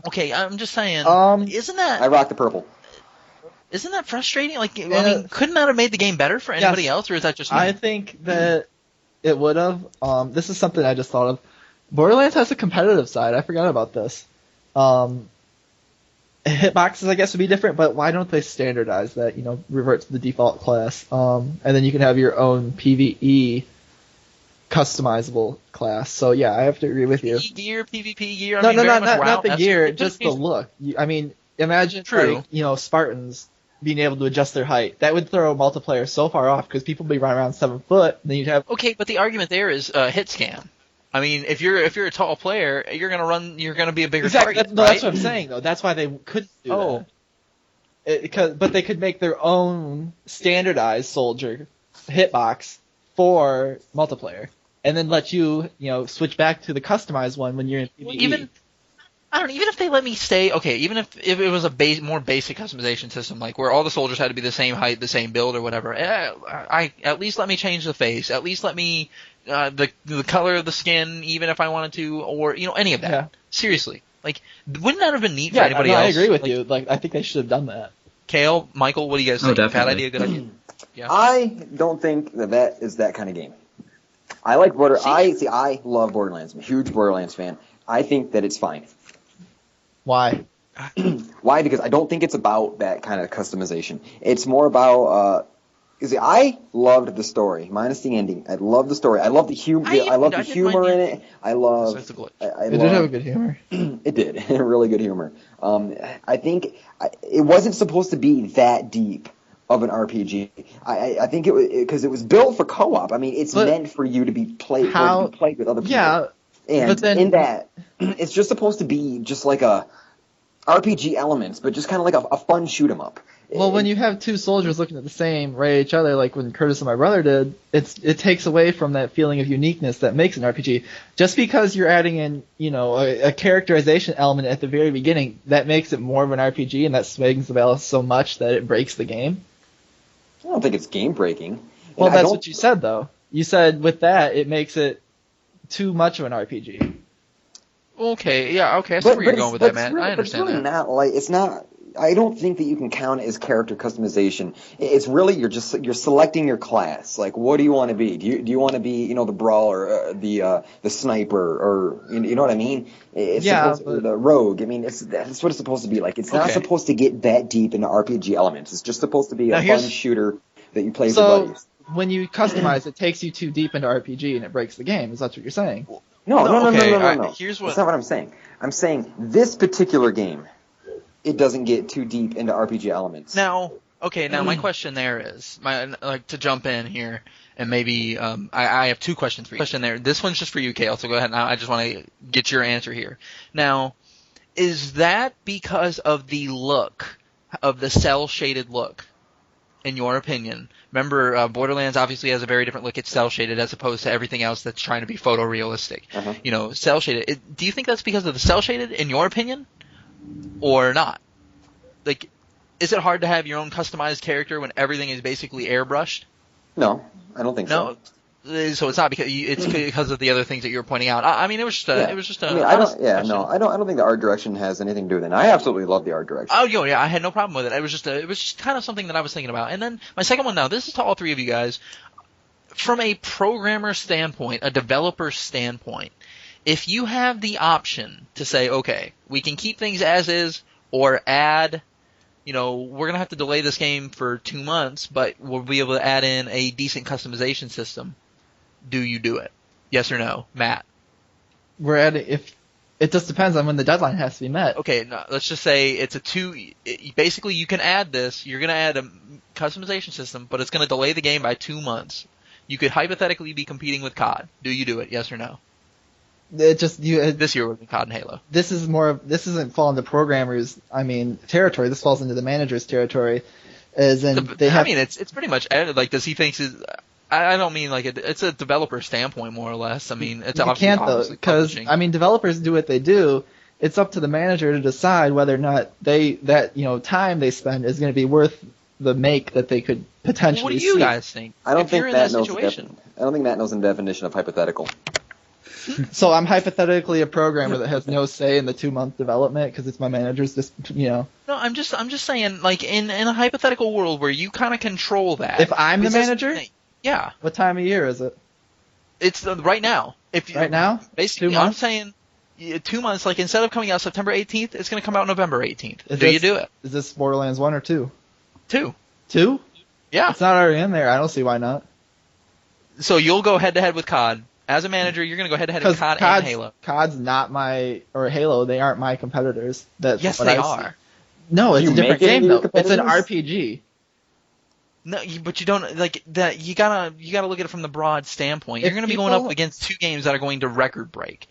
Okay, I'm just saying, isn't that... I rock the purple. Isn't that frustrating? Couldn't that have made the game better for anybody else, or is that just me? I think that it would have. This is something I just thought of. Borderlands has a competitive side. I forgot about this. Hitboxes, I guess, would be different, but why don't they standardize that? Revert to the default class, and then you can have your own PvE customizable class. So yeah, I have to agree with you. Gear, PvP gear. Not the gear, just the look. Imagine True. Spartans being able to adjust their height. That would throw multiplayer so far off because people would be running around 7 foot. And then you'd have okay, but the argument there is hit scan. I mean, if you're a tall player, you're gonna be a bigger target. Right? That's what I'm saying though. That's why they couldn't do that. But they could make their own standardized soldier hitbox for multiplayer, and then let you switch back to the customized one when you're in PvE. Even if they let me stay, even if it was a more basic customization system, like where all the soldiers had to be the same height, the same build or whatever, at least let me change the face, at least let me, the color of the skin, even if I wanted to, or, any of that. Yeah. Seriously. Wouldn't that have been neat for anybody else? I agree with you. I think they should have done that. Kale, Michael, what do you guys think? Definitely. Bad idea, good idea? Yeah. I don't think that is that kind of game. I like I love Borderlands. I'm a huge Borderlands fan. I think that it's fine. Why? Why? Because I don't think it's about that kind of customization. It's more about. I loved the story, minus the ending. I love the story. I love the humor. I love the humor in it. It did have a good humor. It did, really good humor. I think it wasn't supposed to be that deep of an RPG. I think because it was built for co-op. I mean, it's meant for you to be played with other people. Yeah. And in that, it's just supposed to be just like a RPG elements, but just kind of like a fun shoot 'em up. Well, when you have 2 soldiers looking at the same right at each other, like when Curtis and my brother did, it takes away from that feeling of uniqueness that makes an RPG. Just because you're adding in, a characterization element at the very beginning, that makes it more of an RPG, and that swings the balance so much that it breaks the game. I don't think it's game breaking. Well, that's what you said, though. You said with that, it makes it too much of an RPG. Okay, yeah, okay, I see where you're going with that, man. I understand that. It's not. I don't think that you can count it as character customization. It's really you're selecting your class. Like, what do you want to be? Do you want to be the brawler, the sniper, or you know what I mean? It's the rogue. I mean, that's what it's supposed to be like. It's not supposed to get that deep into RPG elements. It's just supposed to be a fun shooter that you play with your buddies. When you customize, it takes you too deep into RPG and it breaks the game. Is that what you're saying? No. Here's what. That's not what I'm saying. I'm saying this particular game, it doesn't get too deep into RPG elements. Now my question there is, to jump in here, and maybe I have 2 questions for you. Question there. This one's just for you, Kale. So go ahead. Now I just want to get your answer here. Now, Is that because of the look, of the cel-shaded look, in your opinion? Remember, Borderlands obviously has a very different look. It's cel-shaded as opposed to everything else that's trying to be photorealistic. Uh-huh. Cel-shaded. Do you think that's because of the cel-shaded, in your opinion, or not? Like, is it hard to have your own customized character when everything is basically airbrushed? No, I don't think so. No. So it's not because it's because of the other things that you were pointing out. I mean, it was just a. Yeah. It was just a. I mean, honest I question. don't think the art direction has anything to do with it. And I absolutely love the art direction. Oh, yeah, I had no problem with it. It was just kind of something that I was thinking about. And then my second one now, this is to all three of you guys. From a programmer standpoint, a developer standpoint, if you have the option to say, okay, we can keep things as is or add, we're going to have to delay this game for 2 months, but we'll be able to add in a decent customization system, do you do it? Yes or no? Matt? It just depends on when the deadline has to be met. Okay, no, let's just say it's basically you can add this, you're going to add a customization system, but it's going to delay the game by 2 months. You could hypothetically be competing with COD. Do you do it? Yes or no? This year would be COD and Halo. This isn't fall into programmers, territory. This falls into the manager's territory. It's pretty much like, does he think I don't mean like it's a developer standpoint more or less. I mean, it's you can't though, because developers do what they do. It's up to the manager to decide whether or not time they spend is going to be worth the make that they could potentially. What do you guys think? I don't think Matt knows the definition of hypothetical. So I'm hypothetically a programmer that has no say in the 2-month development because it's my manager's No, I'm just saying, like, in a hypothetical world where you kind of control that. If I'm the manager? Yeah. What time of year is it? It's right now. Right now? Basically, 2 months? I'm saying 2 months. Like, instead of coming out September 18th, it's going to come out November 18th. You do it? Is this Borderlands 1 or 2? 2. 2? Yeah. It's not already in there. I don't see why not. So you'll go head-to-head with COD. As a manager, you're going to go head-to-head with COD and Halo. COD's not or Halo, they aren't my competitors. Yes, they are. No, it's a different game, though. It's an RPG. No, but you don't like that. You gotta look at it from the broad standpoint. You're going to be going up against 2 games that are going to record break.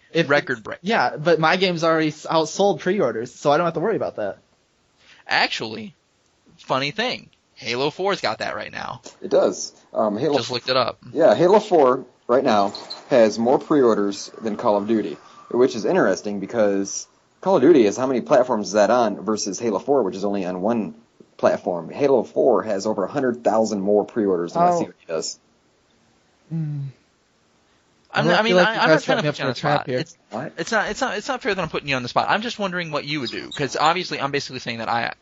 Yeah, but my game's already outsold pre-orders, so I don't have to worry about that. Actually, funny thing, Halo 4's got that right now. It does. Halo just looked it up. Yeah, Halo 4 right now has more pre-orders than Call of Duty, which is interesting because Call of Duty is how many platforms is that on versus Halo 4, which is only on one platform. Halo 4 has over 100,000 more pre-orders than I see what he does. I'm not trying to put you on the spot. It's not fair that I'm putting you on the spot. I'm just wondering what you would do, because obviously I'm basically saying that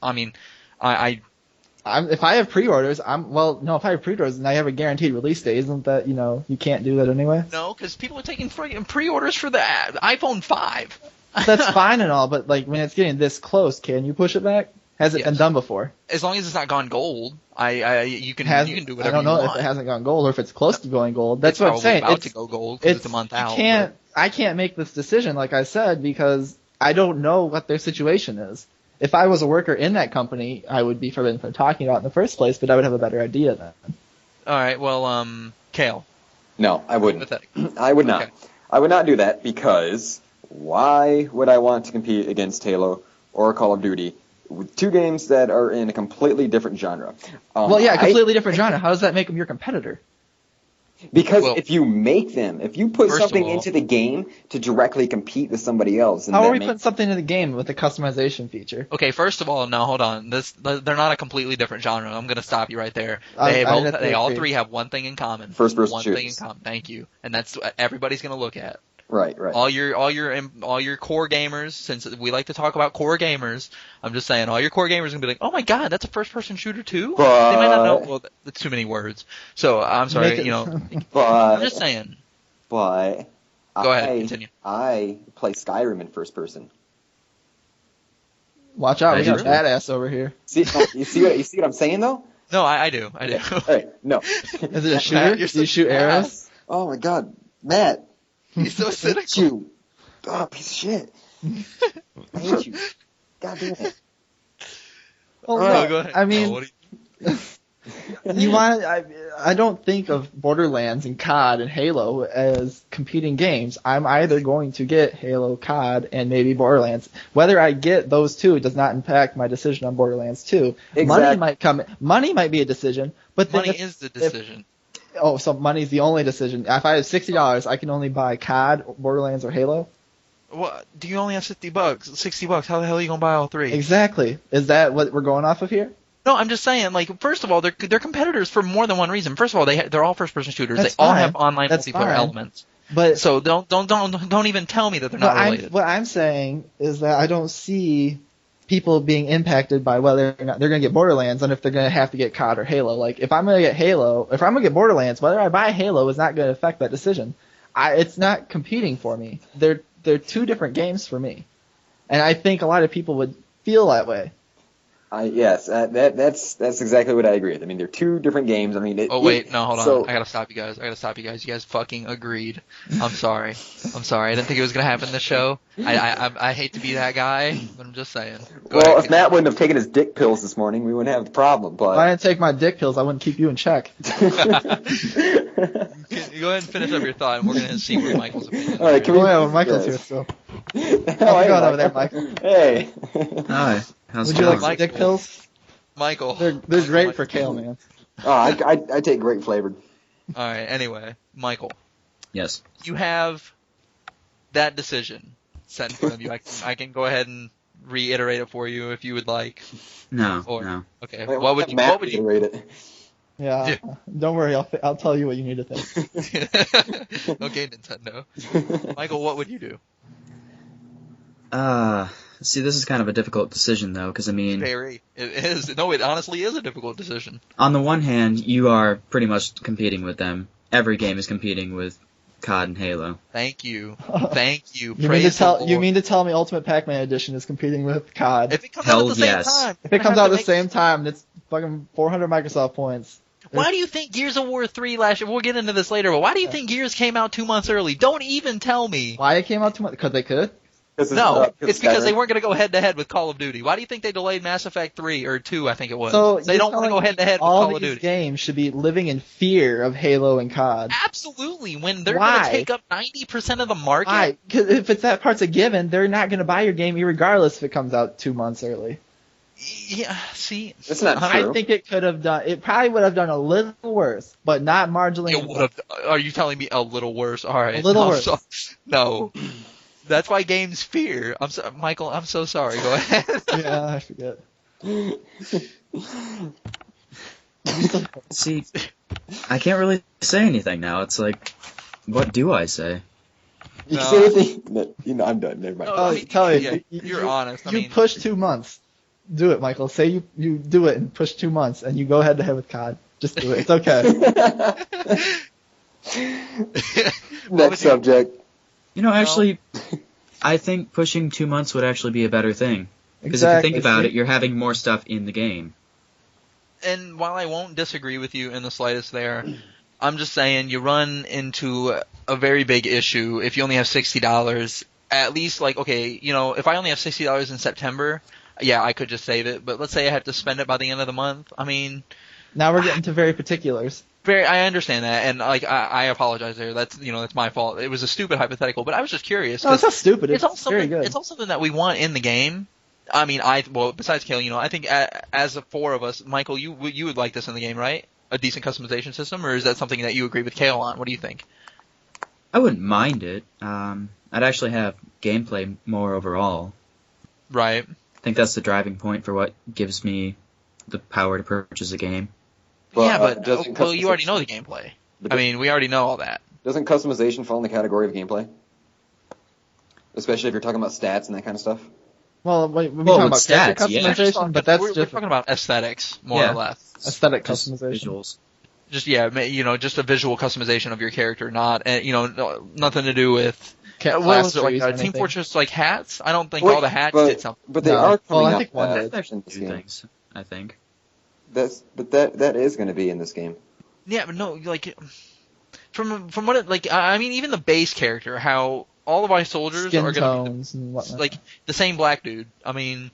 if I have pre-orders, if I have pre-orders and I have a guaranteed release date, isn't that, you can't do that anyway? No, because people are taking pre-orders for the iPhone 5. That's fine and all, but like when it's getting this close, can you push it back? Has it been done before? As long as it's not gone gold, you can do whatever you want. I don't know if it hasn't gone gold or if it's close to going gold. That's what I'm saying. It's about to go gold because it's a month out. I can't make this decision, like I said, because I don't know what their situation is. If I was a worker in that company, I would be forbidden from talking about it in the first place, but I would have a better idea then. All right, well, Kale. No, I wouldn't. I would not. Okay. I would not do that because why would I want to compete against Halo or Call of Duty with 2 games that are in a completely different genre? Completely different genre. How does that make them your competitor? Because if you put something into the game to directly compete with somebody else, how are we putting something into the game with a customization feature? Okay, first of all, no, hold on. They're not a completely different genre. I'm going to stop you right there. They all three have one thing in common. First-person shooters. One thing in common. Thank you, and that's what everybody's going to look at. Right. All your core gamers, since we like to talk about core gamers, I'm just saying, all your core gamers are gonna be like, oh my god, that's a first-person shooter too. They might not know. Well, that's too many words. So I'm sorry, I'm just saying. But go ahead, continue. I play Skyrim in first person. Watch out, we got badass over here. You see what I'm saying though? No, I do. All right, no. Is it a shooter? Do you shoot arrows? Oh my god, Matt. He's so cynical. I hate you. Oh, piece of shit. I hate you. God damn it. Well, no, go ahead. I mean, I don't think of Borderlands and COD and Halo as competing games. I'm either going to get Halo, COD, and maybe Borderlands. Whether I get those two does not impact my decision on Borderlands 2. Exactly. Money might be a decision, but then Money is the decision. so money's the only decision. If I have $60, I can only buy COD, Borderlands, or Halo. What? Do you only have $50? $60? How the hell are you gonna buy all three? Exactly. Is that what we're going off of here? No, I'm just saying. Like, first of all, they're competitors for more than one reason. First of all, they're all first-person shooters. That's they all fine. have online That's multiplayer fine. elements. But So don't even tell me that they're not related. what I'm saying is that I don't see people being impacted by whether or not they're going to get Borderlands and if they're going to have to get COD or Halo. Like, if I'm going to get Borderlands, whether I buy Halo is not going to affect that decision. It's not competing for me. They're two different games for me. And I think a lot of people would feel that way. Yes, that's exactly what I agree with. I mean, they're two different games. I mean, Hold on. I gotta stop you guys. You guys fucking agreed. I'm sorry. I didn't think it was gonna happen this show. I hate to be that guy, but I'm just saying. Go ahead, if Matt wouldn't have taken his dick pills this morning, we wouldn't have the problem. But If I didn't take my dick pills, I wouldn't keep you in check. Go ahead and finish up your thought, and we're gonna see where Michael's opinion is. All right, Michael's here still. How's it going over there, Michael? Hey. Hi. How's Would it you going? like dick pills? Michael. They're great for Kale, man. Oh, I take grape flavored. All right. Anyway, Michael, Yes. you have that decision set in front of you. I can go ahead and reiterate it for you if you would like. No. Or, No. Okay. Wait, What would you rate it? Yeah. Don't worry, I'll tell you what you need to think. Okay, Nintendo. Michael, what would you do? See, this is kind of a difficult decision, though, because, I mean, Very. It is. No, it honestly is a difficult decision. on the one hand, you are pretty much competing with them. Every game is competing with COD and Halo. Thank you. Thank you. You mean to tell me Ultimate Pac-Man Edition is competing with COD? If it comes Hell out at the same yes. time. If it comes out at the same time, it's fucking 400 Microsoft points. Why do you think Gears of War 3 last year? We'll get into this later, but why do you think Gears came out 2 months early? Don't even tell me. Why it came out 2 months? Because they could. No, it's because they weren't going to go head-to-head with Call of Duty. Why do you think they delayed Mass Effect 3 or 2, I think it was? So they don't want to go head-to-head with Call of All these Duty. games should be living in fear of Halo and COD. Absolutely. When they're going to Why? take up 90% of the market. Why? Because if it's that part's a given, they're not going to buy your game regardless if it comes out 2 months early. Yeah, see. That's not true. I think it could have done. It probably would have done a little worse, but not marginally. It would have. Are you telling me a little worse? All right. A little worse. No. That's why games fear. Michael, I'm so sorry. Go ahead. Yeah, I forget. See, I can't really say anything now. It's like, what do I say? You No. can say anything. No, I'm done. Never mind. No, Oh, I mean, tell me. yeah, you're honest. I You mean, push 2 months. Do it, Michael. Say you do it and push 2 months, and you go head to head with COD. Just do it. It's okay. Next subject. You know, actually, I think pushing 2 months would actually be a better thing. Because if you Exactly. think about it, you're having more stuff in the game. and while I won't disagree with you in the slightest there, I'm just saying you run into a very big issue if you only have $60. At least, like, okay, you know, if I only have $60 in September, yeah, I could just save it. But let's say I have to spend it by the end of the month. I mean, Now we're getting to very particulars. I understand that, and like I apologize there. That's my fault. It was a stupid hypothetical, but I was just curious. No, it's not stupid. It's all something. very good. It's all something that we want in the game. I mean, besides Kale, you know, I think as the four of us, Michael, you would like this in the game, right? A decent customization system, or is that something that you agree with Kale on? What do you think? I wouldn't mind it. I'd actually have gameplay more overall. Right. I think that's the driving point for what gives me the power to purchase a game. Well, you already know the gameplay. I mean, we already know all that. Doesn't customization fall in the category of gameplay? Especially if you're talking about stats and that kind of stuff? Well, we're Well, talking about with character stats, yeah. customization, but that's we're different. talking about aesthetics, more Yeah. or less. Aesthetic Just customization. visuals. Just just a visual customization of your character, not nothing to do with classes or like Team Fortress like hats. I don't think all the hats did something. But they No. are coming Well, I out think one with did. that in this Two game. things, I think. That is going to be in this game. Yeah, but no, like from what it like, I mean, even the base character, how all of our soldiers Skin are going to be tones and whatnot. like the same black dude. I mean,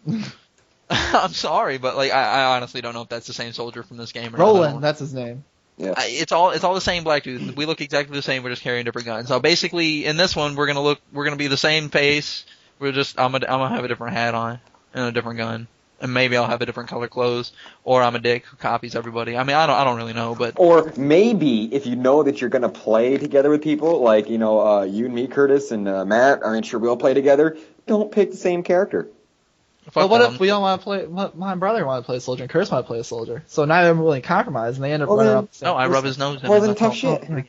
I'm sorry, but like I honestly don't know if that's the same soldier from this game or not. Roland, that's his name. Yeah. It's all the same black dude. We look exactly the same. We're just carrying different guns. So basically, in this one, we're gonna be the same face. I'm gonna have a different hat on and a different gun, and maybe I'll have a different color clothes, or I'm a dick who copies everybody. I mean, I don't really know, but Or maybe if you know that you're gonna play together with people, like you and me, Curtis, and Matt, I'm sure we'll play together. Don't pick the same character. But what if we don't want to play? My brother wanted to play a soldier, and Curtis wanted to play a soldier. So neither of them really compromise, and they end up running off the same. No, I rub his nose in. Well, and then that's tough all. shit.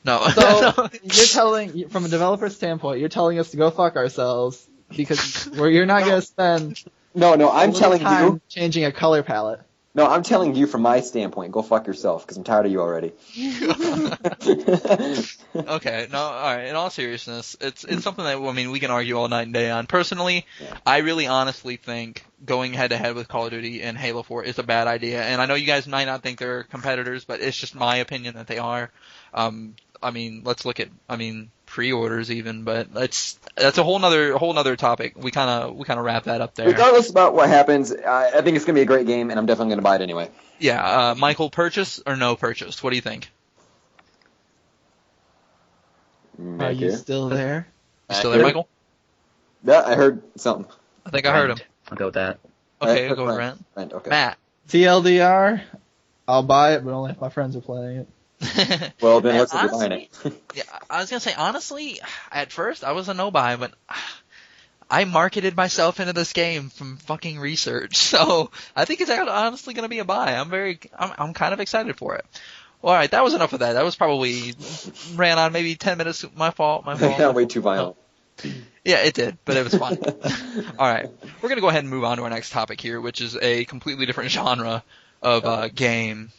No. So you're telling, from a developer standpoint, you're telling us to go fuck ourselves because you're not going to spend No, I'm a little telling time you. changing a color palette. No, I'm telling you from my standpoint. Go fuck yourself, because I'm tired of you already. Okay, no, alright, in all seriousness, it's something that, I mean, we can argue all night and day on. Personally, I really honestly think going head to head with Call of Duty and Halo 4 is a bad idea, and I know you guys might not think they're competitors, but it's just my opinion that they are. I mean, let's look at, pre-orders even, but that's a whole nother topic. We kind of wrap that up there. Regardless about what happens, I think it's going to be a great game, and I'm definitely going to buy it anyway. Yeah, Michael, purchase or no purchase? What do you think? Are you still there? You still there, Michael? Yeah, I heard something. I think I heard him. I'll go with that. Okay, we'll go with Rent. Okay. Matt. TLDR, I'll buy it, but only if my friends are playing it. Well, then Man, let's be honestly, buying it. Yeah, I was gonna say honestly, at first I was a no buy, but I marketed myself into this game from fucking research, so I think it's honestly gonna be a buy. I'm kind of excited for it. Well, all right, that was enough of that. That was probably ran on maybe 10 minutes. My fault. Way too violent. Yeah, it did, but it was fun. All right, we're gonna go ahead and move on to our next topic here, which is a completely different genre of game.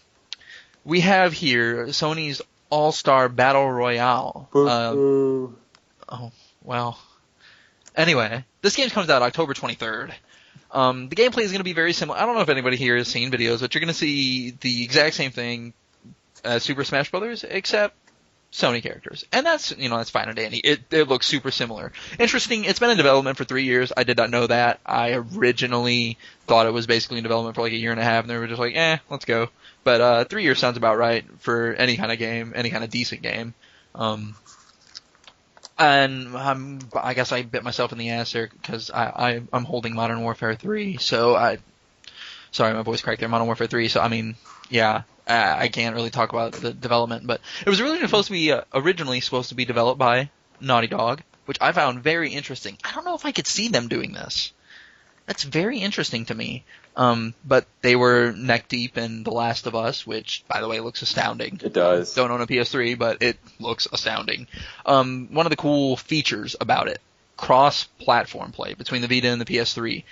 We have here Sony's All-Star Battle Royale. Oh, well. Anyway, this game comes out October 23rd. The gameplay is going to be very similar. I don't know if anybody here has seen videos, but you're going to see the exact same thing as Super Smash Bros., except Sony characters. And that's fine and dandy. It looks super similar. Interesting, it's been in development for 3 years. I did not know that. I originally thought it was basically in development for like a year and a half, and they were just like, let's go. But 3 years sounds about right for any kind of game, any kind of decent game. And I guess I bit myself in the ass there because I'm holding Modern Warfare 3, so sorry, my voice cracked there, Modern Warfare 3, so I can't really talk about the development, but it was originally supposed to be developed by Naughty Dog, which I found very interesting. I don't know if I could see them doing this. That's very interesting to me. But they were neck deep in The Last of Us, which, by the way, looks astounding. It does. Don't own a PS3, but it looks astounding. One of the cool features about it, cross-platform play between the Vita and the PS3.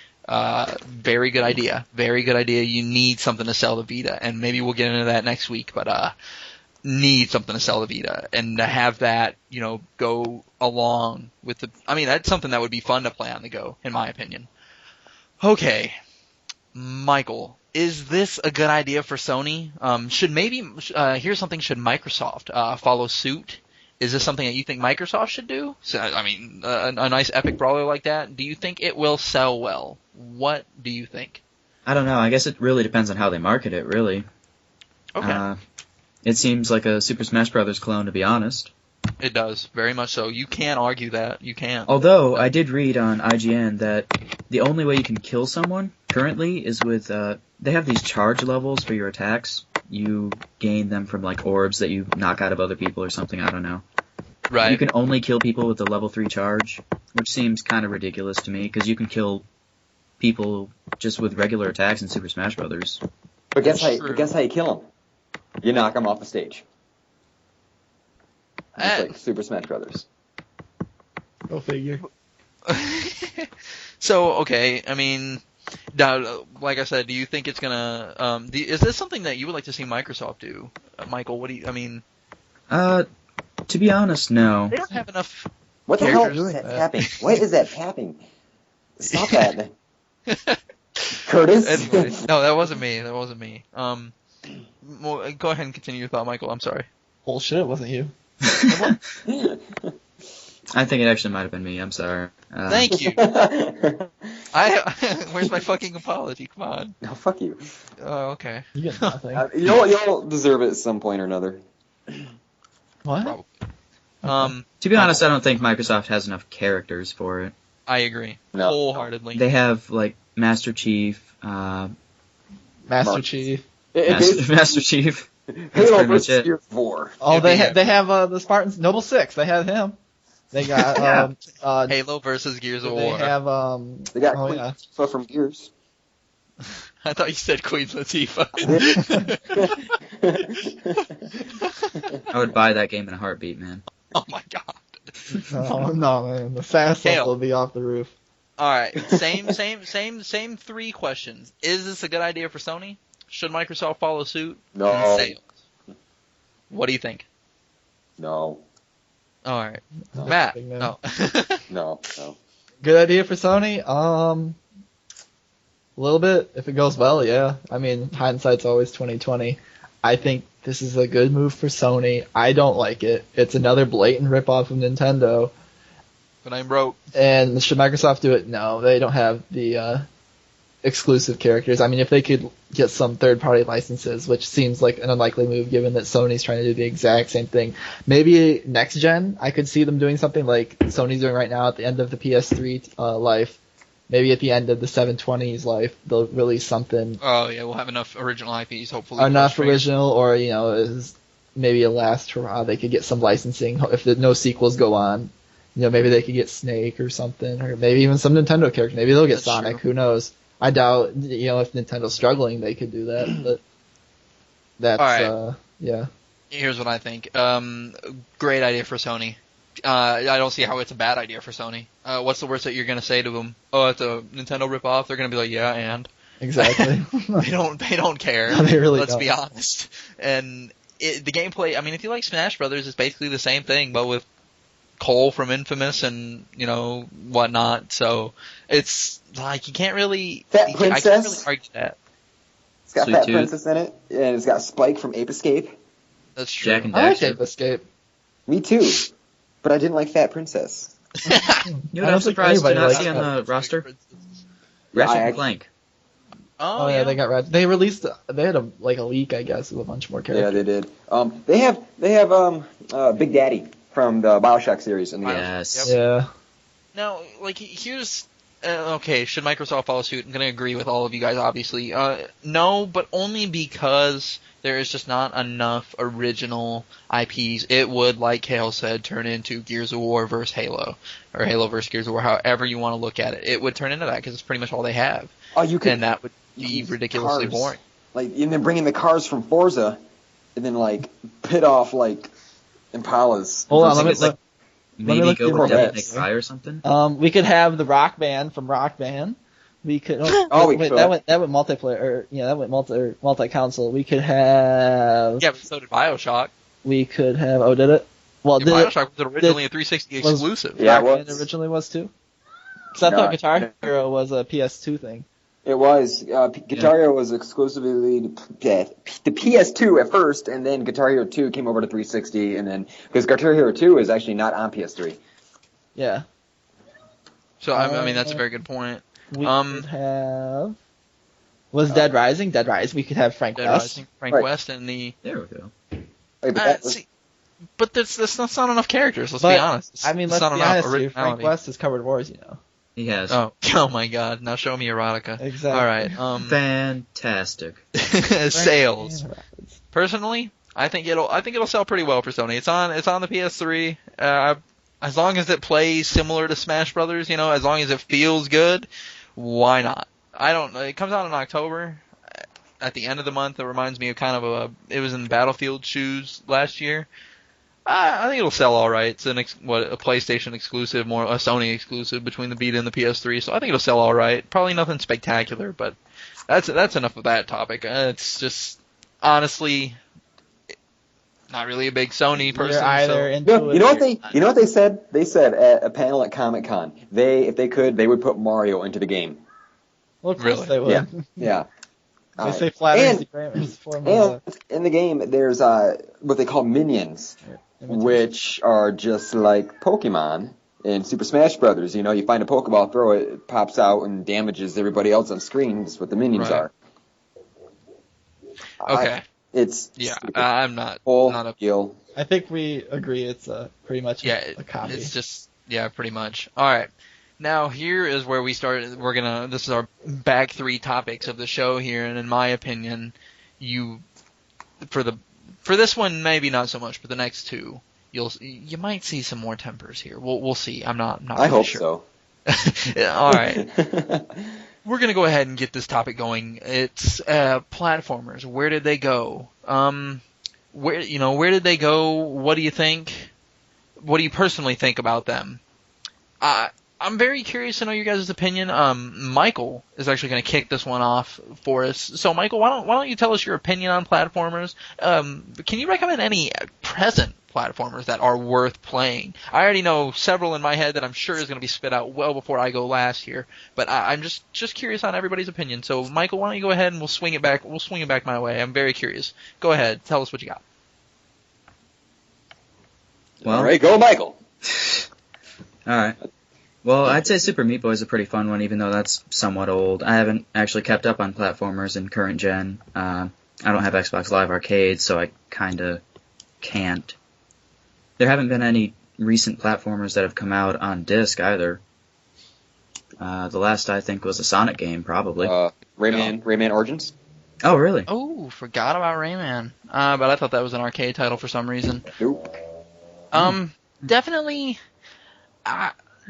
Very good idea. Very good idea. You need something to sell the Vita, and maybe we'll get into that next week, but need something to sell the Vita, and to have that, go along with that's something that would be fun to play on the go, in my opinion. Okay, Michael, is this a good idea for Sony? Here's something, should Microsoft follow suit? Is this something that you think Microsoft should do? So, a nice epic brawler like that, do you think it will sell well? What do you think? I don't know. I guess it really depends on how they market it, really. Okay. It seems like a Super Smash Bros. Clone, to be honest. It does, very much so. You can't argue that. You can't. Although, I did read on IGN that the only way you can kill someone currently is with, they have these charge levels for your attacks. You gain them from, like, orbs that you knock out of other people or something, I don't know. Right. You can only kill people with the level 3 charge, which seems kind of ridiculous to me, because you can kill people just with regular attacks in Super Smash Bros. But guess how you kill them? You knock them off the stage. Just like Super Smash Brothers. Go figure. So, okay, now, like I said, do you think it's gonna, is this something that you would like to see Microsoft do? Michael, what do you, to be honest, no. They don't have enough. What the hell characters. is that tapping? What is that tapping? Stop that. Curtis? Anyway, no, that wasn't me. Well, go ahead and continue your thought, Michael. I'm sorry. Bullshit, it wasn't you. I think it actually might have been me. I'm sorry. Thank you. Where's my fucking apology? Come on. No, fuck you. Oh, okay. You get nothing. You'll deserve it at some point or another. What? Probably. To be honest, I don't think Microsoft has enough characters for it. I agree. No. Wholeheartedly. They have, like, Master Chief, Master Mark. Chief. Master Chief. Halo pretty much versus it. Gears of War. Oh, It'd be- they have the Spartans, Noble Six. They have him. They got Halo versus Gears of they War. have They got oh Queen yeah. Latifah from Gears. I thought you said Queen Latifah. I would buy that game in a heartbeat, man. Oh my god. No, man, the fast Kale. will be off the roof. All right, same three questions. Is this a good idea for Sony? Should Microsoft follow suit? No. And sales. What do you think? No. All right, No. Matt. Big no. No. No. Good idea for Sony. A little bit if it goes well, yeah. I mean, hindsight's always 20/20. I think this is a good move for Sony. I don't like it. It's another blatant ripoff of Nintendo. But I'm broke. And should Microsoft do it? No, they don't have the exclusive characters. I mean, if they could get some third-party licenses, which seems like an unlikely move given that Sony's trying to do the exact same thing. Maybe next gen, I could see them doing something like Sony's doing right now at the end of the PS3 life. Maybe at the end of the 720's life, they'll release something. Oh yeah, we'll have enough original IPs hopefully. Enough for original, or is maybe a last hurrah. They could get some licensing if no sequels go on. Maybe they could get Snake or something, or maybe even some Nintendo character. Maybe they'll get That's Sonic. true. Who knows? I doubt. If Nintendo's struggling, they could do that. But that's All right. yeah. Here's what I think. Great idea for Sony. I don't see how it's a bad idea for Sony. What's the worst that you're gonna say to them? Oh, it's a Nintendo ripoff. They're gonna be like, yeah, and Exactly. they don't care. No, they really Let's don't. be honest. And the gameplay. I mean, if you like Smash Brothers, it's basically the same thing, but with Cole from Infamous and whatnot. So it's like you can't really. Fat I can't really Princess? argue that. It's got Sweet Fat Tooth. Princess in it, and it's got Spike from Ape Escape. That's true. Jack and I like Daxter. Ape Escape. Me too, but I didn't like Fat Princess. You know I what don't I'm think surprised to anybody not likes see on that. the roster? Yeah, Ratchet I- and Clank. Oh, yeah, they got red. They released. They had a leak, I guess, of a bunch more Yeah, characters. they did. They have Big Daddy from the BioShock series in the game. Yes. Yep. Yeah. Now, here's okay. Should Microsoft follow suit? I'm going to agree with all of you guys, obviously. No, but only because there is just not enough original IPs. It would, like Kale said, turn into Gears of War versus Halo, or Halo versus Gears of War. However you want to look at it, it would turn into that because it's pretty much all they have, Oh, you could and that would be use ridiculously cars. boring. And then bring in the cars from Forza, and then pit off Impalas. Hold on, I let think me it's like me maybe look go through with the Devil May list. Cry or something. We could have the Rock Band from Rock Band. We could. Oh, we wait, could. that went multiplayer. Or, that went multi-console. We could have. Yeah, but so did BioShock. We could have. Oh, did it? Well, Yeah, did it? BioShock was originally a 360 was- exclusive. Yeah, it Rock Band was. originally was too. Because I No, thought Guitar Hero was a PS2 thing. It was. Guitar Hero was exclusively the PS2 at first, and then Guitar Hero 2 came over to 360, and then because Guitar Hero 2 is actually not on PS3. Yeah. So I mean, that's a very good point. We could have. Was Dead Rising? Dead Rising. We could have Frank Dead West. Rising, Frank Right. West, and the. There we go. Wait, but that was- See, but that's not enough characters. Let's But, be honest. I mean, It's let's not be enough honest here. originality. Frank West has covered wars, He has. Oh my God! Now show me erotica. Exactly. All right. Fantastic. Sales. Personally, I think it'll sell pretty well for Sony. It's on the PS3. As long as it plays similar to Smash Brothers, as long as it feels good, why not? I don't know. It comes out in October. At the end of the month, it reminds me of it was in Battlefield shoes last year. I think it'll sell all right. It's a PlayStation exclusive, more a Sony exclusive between the Vita and the PS3. So I think it'll sell all right. Probably nothing spectacular, but that's enough of that topic. It's just honestly not really a big Sony person. You're either so. into You know it what they said? They said at a panel at Comic-Con, if they could, they would put Mario into the game. Well, of course Really? they would. Yeah. They say flattering grammars form of And in the game, there's what they call minions, which are just like Pokemon in Super Smash Brothers. You know, you find a Pokeball, throw it, it pops out and damages everybody else on screen. That's what the minions are. Okay. I'm not a deal. I think we agree it's pretty much a copy. It's just pretty much. All right. Now here is where we start. This is our back three topics of the show here, and in my opinion, for this one maybe not so much, but the next two you might see some more tempers here. We'll see. I'm not I hope sure. So. All right. We're going to go ahead and get this topic going. It's platformers. Where did they go? Where did they go? What do you think? What do you personally think about them? I'm very curious to know your guys' opinion. Michael is actually going to kick this one off for us. So, Michael, why don't you tell us your opinion on platformers? Can you recommend any present platformers that are worth playing? I already know several in my head that I'm sure is going to be spit out well before I go last here, but I'm just curious on everybody's opinion. So, Michael, why don't you go ahead and we'll swing it back my way. I'm very curious. Go ahead, tell us what you got. Well, all right, go, Michael. All right. Well, I'd say Super Meat Boy is a pretty fun one, even though that's somewhat old. I haven't actually kept up on platformers in current gen. I don't have Xbox Live Arcade, so I kind of can't. There haven't been any recent platformers that have come out on disc either. The last I think was a Sonic game, probably. Rayman Origins? Oh, really? Oh, forgot about Rayman. But I thought that was an arcade title for some reason. Nope. Definitely.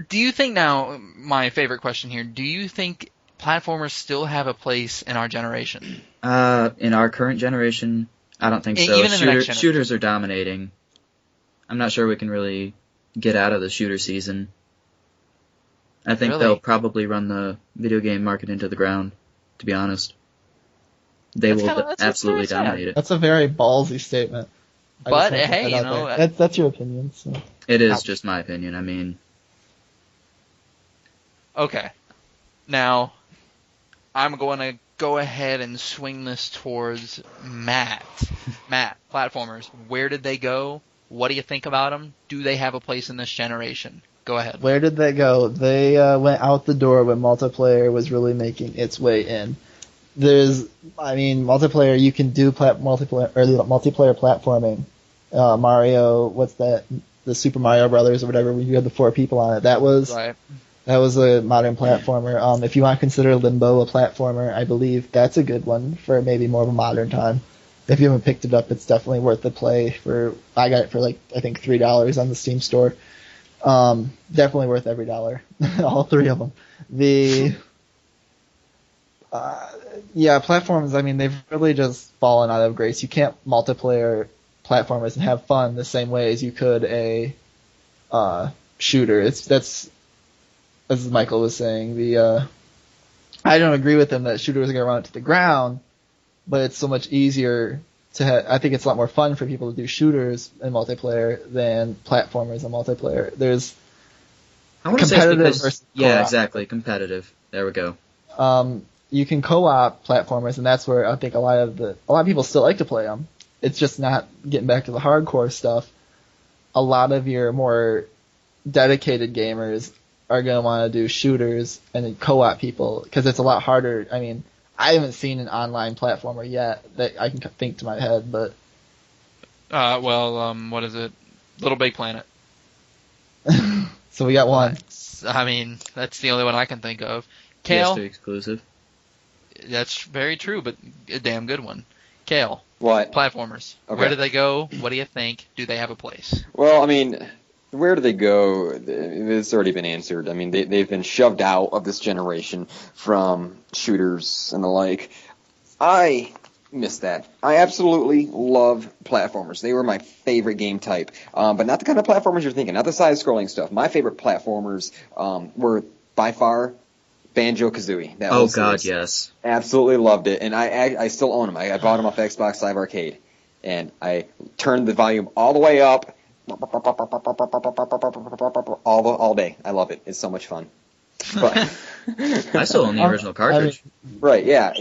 Do you think now, my favorite question here, do you think platformers still have a place in our generation? In our current generation, I don't think so. Even in the next generation. Shooters are dominating. I'm not sure we can really get out of the shooter season. I think they'll probably run the video game market into the ground, to be honest. They will absolutely dominate it. That's a very ballsy statement. But, hey, you know... That's your opinion. So. It is just my opinion. I mean... Okay. Now, I'm going to go ahead and swing this towards Matt. Matt, platformers, where did they go? What do you think about them? Do they have a place in this generation? Go ahead. Where did they go? They went out the door when multiplayer was really making its way in. Multiplayer, you can do multiplayer platforming. Mario, what's that? The Super Mario Brothers or whatever, where you had the 4 people on it. That was a modern platformer. If you want to consider Limbo a platformer, I believe that's a good one for maybe more of a modern time. If you haven't picked it up, it's definitely worth the play. I got it for I think $3 on the Steam store. Definitely worth every dollar. All 3 of them. Platforms, they've really just fallen out of grace. You can't multiplayer platformers and have fun the same way as you could a shooter. That's as Michael was saying. I don't agree with him that shooters are going to run it to the ground, but it's so much easier I think it's a lot more fun for people to do shooters in multiplayer than platformers in multiplayer. There's competitive versus co-op. Yeah, exactly. Competitive. There we go. You can co-op platformers, and that's where I think a lot of people still like to play them. It's just not getting back to the hardcore stuff. A lot of your more dedicated gamers are going to want to do shooters and then co-op people because it's a lot harder. I haven't seen an online platformer yet that I can think to my head, but... what is it? Little Big Planet. So we got one. That's the only one I can think of. Kale? PS2 exclusive. That's very true, but a damn good one. Kale. What? Platformers. Okay. Where do they go? What do you think? Do they have a place? Well, where do they go? It's already been answered. They've been shoved out of this generation from shooters and the like. I miss that. I absolutely love platformers. They were my favorite game type. But not the kind of platformers you're thinking, not the side-scrolling stuff. My favorite platformers were, by far, Banjo-Kazooie. Oh, God, yes. Absolutely loved it. And I still own them. I bought them off Xbox Live Arcade. And I turned the volume all the way up. All day. I love it. It's so much fun. But I still own the original cartridge. Right? Yeah.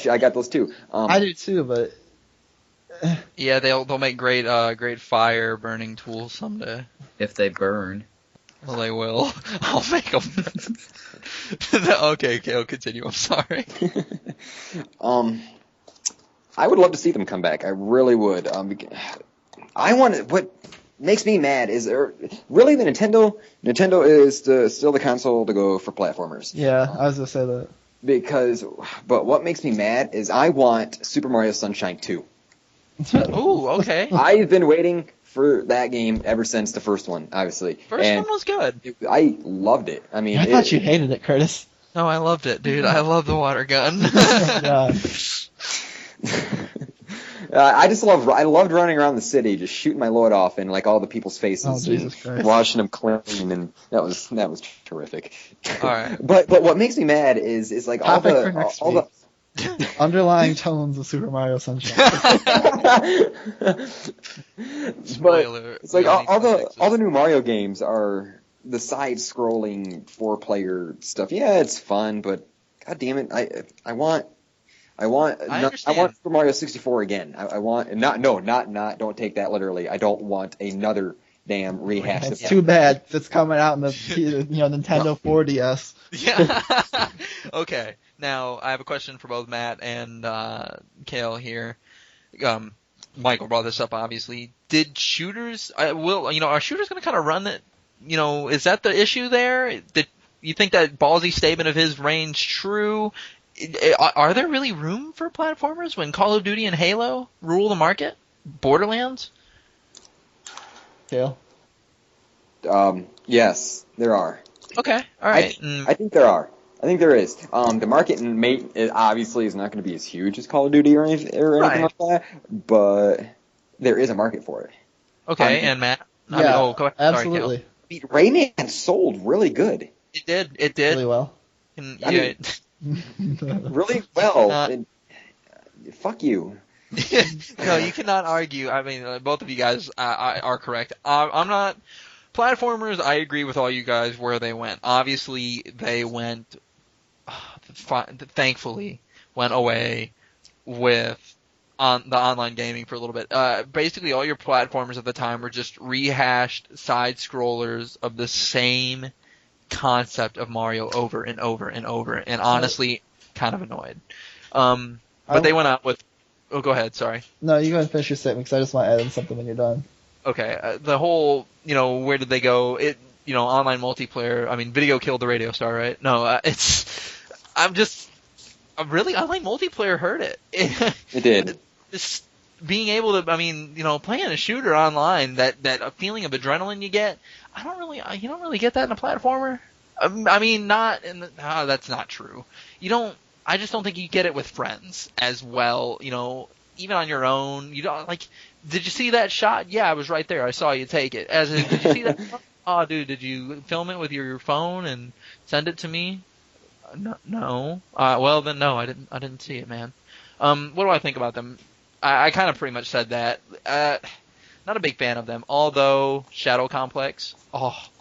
I got those too. I do too, but Yeah, they'll make great fire burning tools someday. If they burn. Well, they will. I'll make them. Okay, Kale, continue. I'm sorry. I would love to see them come back. I really would. What makes me mad is really the Nintendo. Nintendo is still the console to go for platformers. yeah, I was gonna say that. But what makes me mad is I want Super Mario Sunshine 2. Ooh, okay. I've been waiting for that game ever since the first one, obviously. First one was good. I loved it. I mean, I thought you hated it, Curtis. No, I loved it, dude. I love the water gun. Yeah. I loved running around the city, just shooting my load off in like all the people's faces, Oh, Jesus and Christ. washing them clean, and that was terrific. All right. But what makes me mad is like Topic for next all week. the Underlying tones of Super Mario Sunshine. Spoiler. It's like we don't all need to the fix all the this. new Mario games are the side-scrolling 4-player stuff. Yeah, it's fun, but god damn it, I want understand. Super Mario 64 again. I want not don't take that literally. I don't want another damn rehash. It's of too bad it's coming out in the Nintendo 4DS. Yeah. Okay. Now I have a question for both Matt and Kale here. Michael brought this up, obviously. Did shooters? Are shooters going to kind of run it? Is that the issue there? Did you think that ballsy statement of his reigns true? Are there really room for platformers when Call of Duty and Halo rule the market? Borderlands? Kale. Yes, there are. Okay. All right. I think there are. I think there is. The market in mate obviously is not going to be as huge as Call of Duty or anything Right. like that, but there is a market for it. Okay. And Matt? Yeah, Go ahead. absolutely. Sorry, Rayman sold really good. Kale. It did. Really well. And, I yeah, Really well. Uh, Fuck you. no, you cannot argue. I mean, both of you guys are correct. I'm not. Platformers, I agree with all you guys where they went. Obviously, they went, thankfully, went away with the online gaming for a little bit. Basically, all your platformers at the time were just rehashed side-scrollers of the same concept of Mario over and over and over, and honestly, kind of annoyed. But they went out with... Oh, go ahead, sorry. No, you go ahead and finish your statement because I just want to add in something when you're done. Okay, the whole, where did they go? Online multiplayer. I mean, video killed the radio star, right? No, really, online multiplayer hurt it. It did. Just being able to, playing a shooter online, that feeling of adrenaline you get, you don't really get that in a platformer. That's not true. I just don't think you get it with friends as well, even on your own. You don't, did you see that shot? Yeah, I was right there. I saw you take it. Did you see that? Oh, dude, did you film it with your phone and send it to me? No. Well, then no, I didn't see it, man. What do I think about them? I kind of pretty much said that. Not a big fan of them, although Shadow Complex,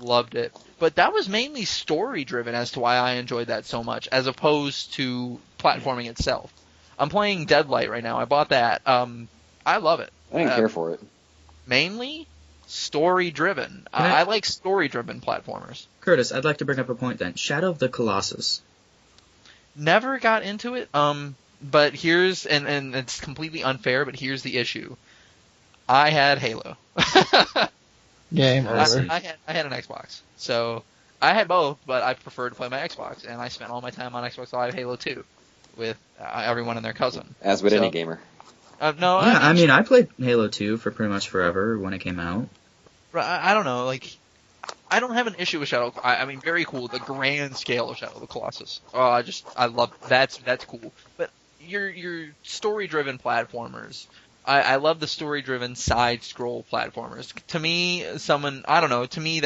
loved it. But that was mainly story-driven as to why I enjoyed that so much, as opposed to platforming itself. I'm playing Deadlight right now. I bought that. I love it. I didn't care for it. Mainly story-driven. I like story-driven platformers. Curtis, I'd like to bring up a point then. Shadow of the Colossus. Never got into it, but here's, and it's completely unfair, but here's the issue. I had Halo. Game over. I had an Xbox, so I had both, but I preferred to play my Xbox, and I spent all my time on Xbox Live Halo 2 with everyone and their cousin. As would any gamer. No, Yeah, I played Halo 2 for pretty much forever when it came out. I don't know, I don't have an issue with Shadow. Very cool, the grand scale of Shadow of the Colossus. I love that's cool. But your story-driven platformers. I love the story-driven side-scroll platformers. To me, to me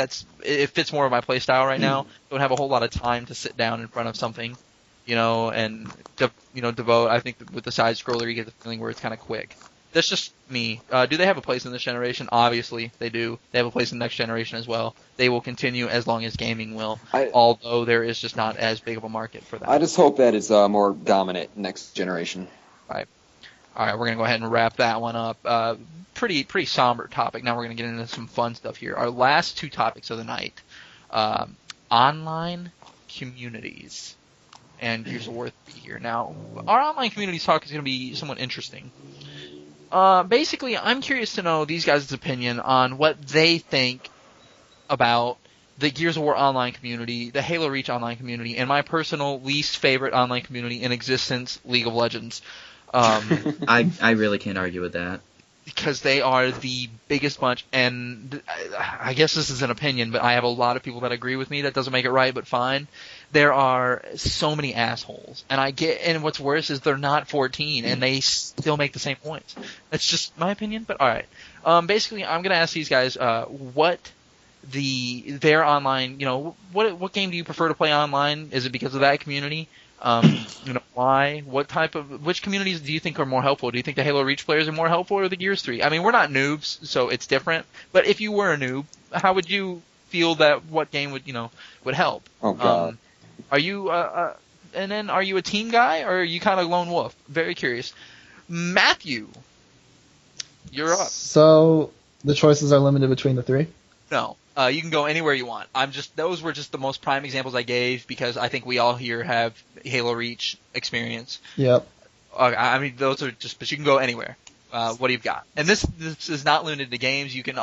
it fits more of my playstyle right now. Don't have a whole lot of time to sit down in front of something, and devote. I think with the side-scroller you get the feeling where it's kind of quick. That's just me. Do they have a place in this generation? Obviously, they do. They have a place in the next generation as well. They will continue as long as gaming will, although there is just not as big of a market for them. I just hope that it's more dominant next generation. Right. All right, we're going to go ahead and wrap that one up. Pretty somber topic. Now we're going to get into some fun stuff here. Our last two topics of the night. Online communities. And Gears of War 3 here. Now, our online communities talk is going to be somewhat interesting. Basically, I'm curious to know these guys' opinion on what they think about the Gears of War online community, the Halo Reach online community, and my personal least favorite online community in existence, League of Legends. I really can't argue with that. Because they are the biggest bunch, and I guess this is an opinion, but I have a lot of people that agree with me. That doesn't make it right, but fine. There are so many assholes, and what's worse is they're not 14, and they still make the same points. That's just my opinion, but all right. Basically, I'm gonna ask these guys what their online, what game do you prefer to play online? Is it because of that community? Why? Which communities do you think are more helpful? Do you think the Halo Reach players are more helpful or the Gears 3? I mean, we're not noobs, so it's different. But if you were a noob, how would you feel that what game would help? Oh, God. Are you, and then are you a team guy or are you kind of lone wolf? Very curious. Matthew, you're up. So, the choices are limited between the three? No. You can go anywhere you want. Those were just the most prime examples I gave because I think we all here have Halo Reach experience. Yep. I mean, those are but you can go anywhere. What do you got? And this is not limited to games. You can,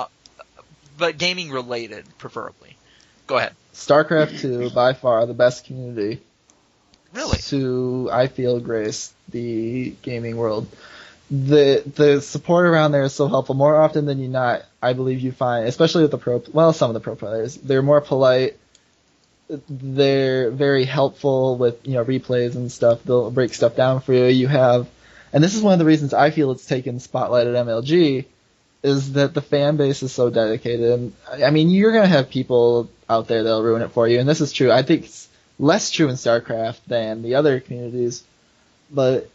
but gaming related, preferably. Go ahead. StarCraft 2, by far the best community. Really? To, I feel, grace the gaming world. The support around there is so helpful. More often than you not, I believe you find, especially with some of the pro players, they're more polite. They're very helpful with replays and stuff. They'll break stuff down for you. And this is one of the reasons I feel it's taken spotlight at MLG, is that the fan base is so dedicated. And I mean, you're gonna have people out there that'll ruin it for you, and this is true. I think it's less true in StarCraft than the other communities. But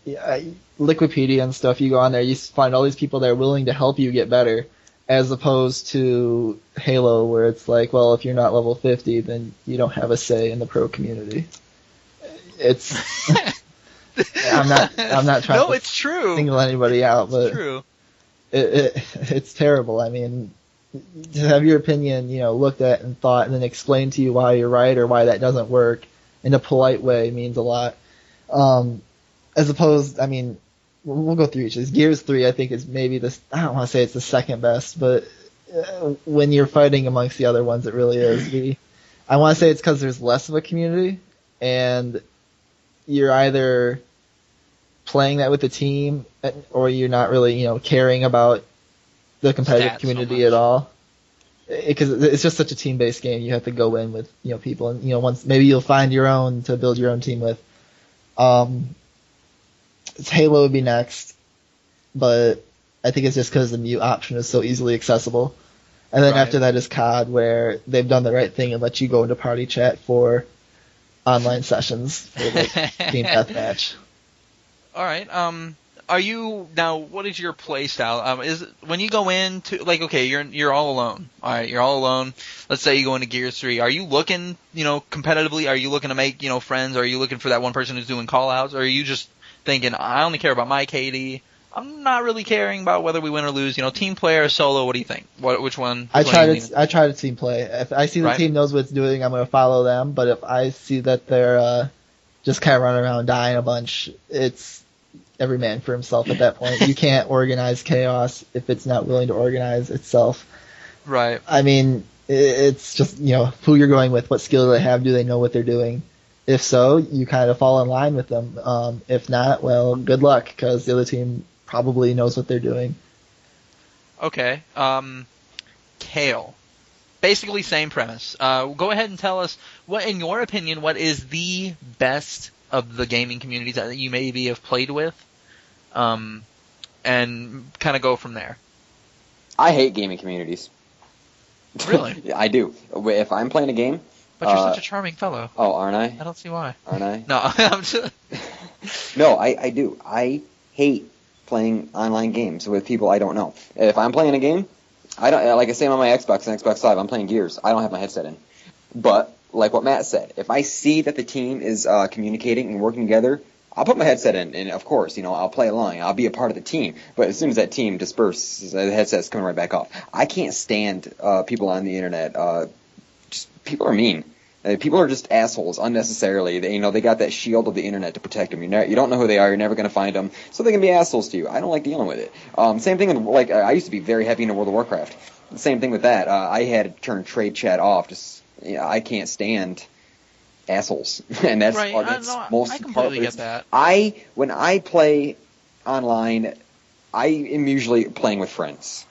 Liquipedia and stuff, you go on there, you find all these people that are willing to help you get better, as opposed to Halo, where it's like, well, if you're not level 50, then you don't have a say in the pro community. It's I'm not trying to it's true. single anybody out, but it's true. It's terrible. I mean, to have your opinion, looked at and thought, and then explain to you why you're right or why that doesn't work in a polite way means a lot. As opposed, I mean, we'll go through each of these. Gears 3, I think, is maybe I don't want to say it's the second best, but when you're fighting amongst the other ones, it really is. I want to say it's because there's less of a community, and you're either playing that with the team, or you're not really, caring about the competitive community at all. Because it's just such a team-based game, you have to go in with, people, and, once maybe you'll find your own to build your own team with. Halo would be next, but I think it's just because the mute option is so easily accessible. And then after that is COD, where they've done the right thing and let you go into party chat for online sessions for team deathmatch. All right. What is your play style? Is when you go into okay, you're all alone. All right, you're all alone. Let's say you go into Gears 3. Are you looking, competitively? Are you looking to make, friends? Are you looking for that one person who's doing call outs? Or are you just thinking, I only care about my KD. I'm not really caring about whether we win or lose. Team player or solo. What do you think? Which one? I try to team play. If I see the team knows what it's doing, I'm going to follow them. But if I see that they're just kind of running around dying a bunch, it's every man for himself at that point. You can't organize chaos if it's not willing to organize itself. Right. I mean, it's just who you're going with, what skill do they have, do they know what they're doing. If so, you kind of fall in line with them. If not, well, good luck, because the other team probably knows what they're doing. Okay. Kale. Basically same premise. Go ahead and tell us, in your opinion, what is the best of the gaming communities that you maybe have played with? And kind of go from there. I hate gaming communities. Really? I do. If I'm playing a game... But you're such a charming fellow. Oh, aren't I? I don't see why. Aren't I? No, I'm just... No, I do. I hate playing online games with people I don't know. If I'm playing a game, I don't, like I say on my Xbox and Xbox Live, I'm playing Gears. I don't have my headset in. But, like what Matt said, if I see that the team is communicating and working together, I'll put my headset in, and of course, I'll play along. I'll be a part of the team. But as soon as that team disperses, the headset's coming right back off. I can't stand people on the internet. People are mean. People are just assholes unnecessarily. They got that shield of the internet to protect them. You don't know who they are. You're never going to find them. So they can be assholes to you. I don't like dealing with it. Same thing with, I used to be very heavy into World of Warcraft. Same thing with that. I had to turn trade chat off. I can't stand assholes, and that's right. most I completely get that. When I play online, I am usually playing with friends.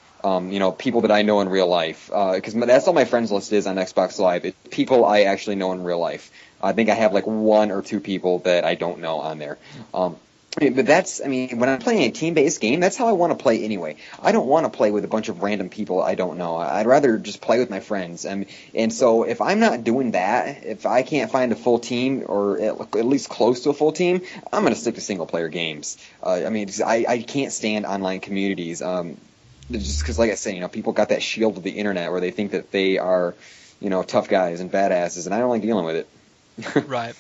People that I know in real life, because that's all my friends list is on Xbox Live. It's people I actually know in real life. I think I have like 1 or 2 people that I don't know on there. But when I'm playing a team-based game, that's how I want to play anyway. I don't want to play with a bunch of random people I don't know. I'd rather just play with my friends. And so if I'm not doing that, if I can't find a full team or at least close to a full team, I'm going to stick to single-player games. I can't stand online communities. Just because, like I say, people got that shield of the internet where they think that they are, tough guys and badasses, and I don't like dealing with it. Right.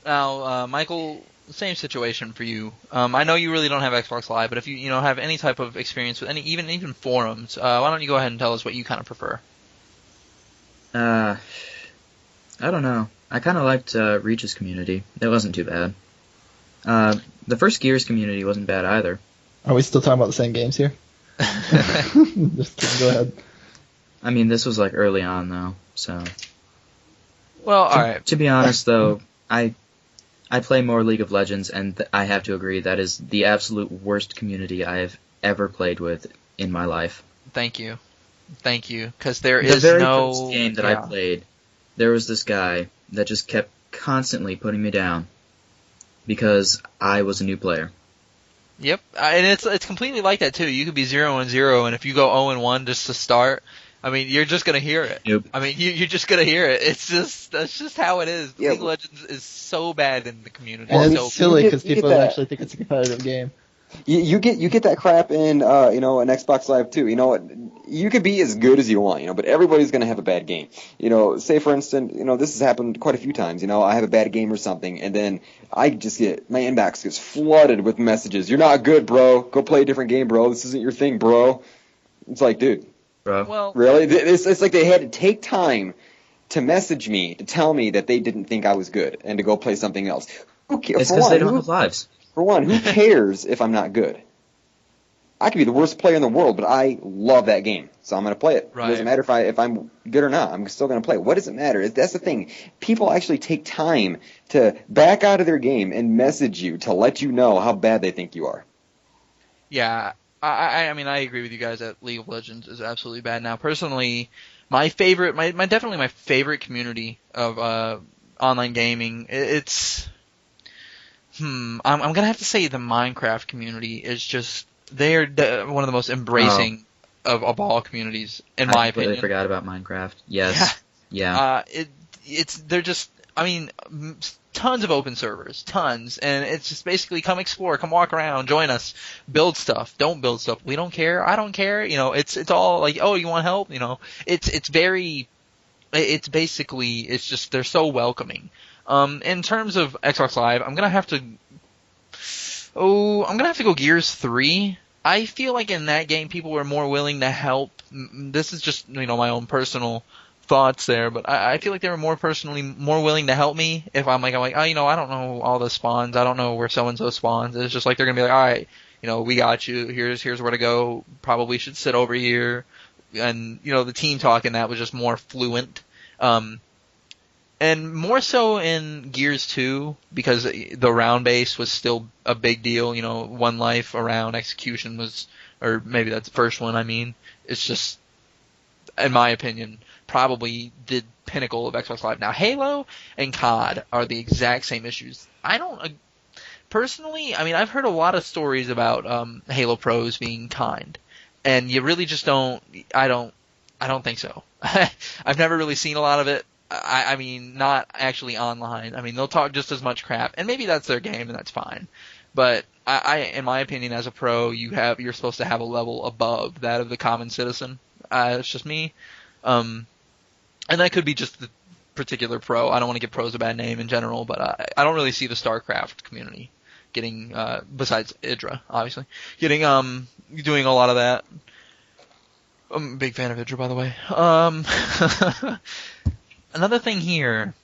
Now, Michael, same situation for you. I know you really don't have Xbox Live, but if you have any type of experience with any, even forums, why don't you go ahead and tell us what you kind of prefer? I don't know. I kind of liked Reach's community. It wasn't too bad. The first Gears community wasn't bad either. Are we still talking about the same games here? Just kidding, go ahead. I mean, this was like early on though, so. Well, all right. To be honest though, I play more League of Legends, and I have to agree that is the absolute worst community I have ever played with in my life. Thank you, because there is no. The very first game that I played, there was this guy that just kept constantly putting me down because I was a new player. Yep, and it's completely like that too. You could be 0-0, and if you go 0-1 just to start, you're just gonna hear it. Nope. You're just gonna hear it. That's just how it is. Yeah. League of Legends is so bad in the community. And it's silly because you people get that. actually think it's a competitive game. You get that crap in an Xbox Live too. You could be as good as you want, but everybody's gonna have a bad game. Say for instance, this has happened quite a few times. I have a bad game or something, and then I just my inbox gets flooded with messages. You're not good, bro. Go play a different game, bro. This isn't your thing, bro. It's like, dude, Bro. Well, really? It's like they had to take time to message me to tell me that they didn't think I was good and to go play something else. Who cares? It's because they don't have lives. For one, who cares if I'm not good? I could be the worst player in the world, but I love that game, so I'm going to play it. Right. It doesn't matter if I'm good or not. I'm still going to play it. What does it matter? That's the thing. People actually take time to back out of their game and message you to let you know how bad they think you are. yeah, I agree with you guys that League of Legends is absolutely bad. Now, personally, my definitely my favorite community of online gaming, I'm gonna have to say the Minecraft community is just they're one of the most embracing of all communities in my opinion. I completely forgot about Minecraft. Yes. Yeah. They're just tons of open servers, tons, and it's just basically come explore, come walk around, join us, build stuff, don't build stuff. We don't care. I don't care. It's all like, oh, you want help? It's just they're so welcoming. In terms of Xbox Live, I'm gonna have to go Gears 3. I feel like in that game people were more willing to help. This is just my own personal thoughts there, but I feel like they were more willing to help me if I'm like, oh, I don't know all the spawns, I don't know where so and so spawns. It's just like they're gonna be like, all right, we got you. Here's where to go. Probably should sit over here, and the team talk in that was just more fluent. And more so in Gears 2, because the round base was still a big deal. One life around execution was, or maybe that's the first one. It's just, in my opinion, probably the pinnacle of Xbox Live. Now, Halo and COD are the exact same issues. Personally, I've heard a lot of stories about Halo pros being kind, and you really just don't. I don't think so. I've never really seen a lot of it. Not actually online. They'll talk just as much crap, and maybe that's their game, and that's fine. But in my opinion, as a pro, you're supposed to have a level above that of the common citizen. It's just me. And that could be just the particular pro. I don't want to give pros a bad name in general, but I don't really see the StarCraft community getting, besides Idra, obviously, getting, doing a lot of that. I'm a big fan of Idra, by the way. Another thing here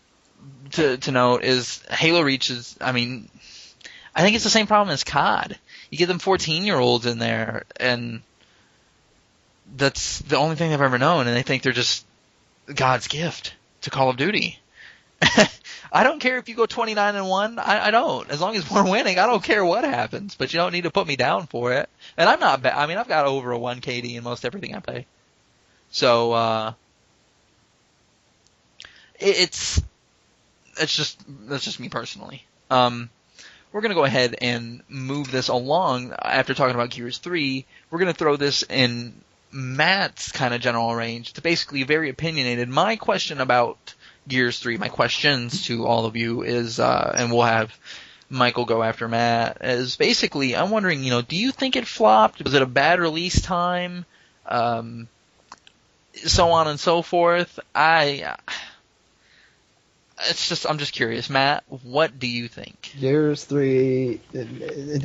to note is Halo Reach is, I mean, I think it's the same problem as COD. You get them 14-year-olds in there, and that's the only thing they've ever known, and they think they're just God's gift to Call of Duty. I don't care if you go 29-1. I don't. As long as we're winning, I don't care what happens. But you don't need to put me down for it. And I'm not bad. I mean, I've got over a 1 KD in most everything I play. So that's just me personally. We're gonna go ahead and move this along. After talking about Gears 3, we're gonna throw this in Matt's kind of general range. It's basically very opinionated. My question about Gears 3, my questions to all of you is, and we'll have Michael go after Matt, is basically, I'm wondering, do you think it flopped? Was it a bad release time? So on and so forth. I'm just curious. Matt, what do you think? Gears 3,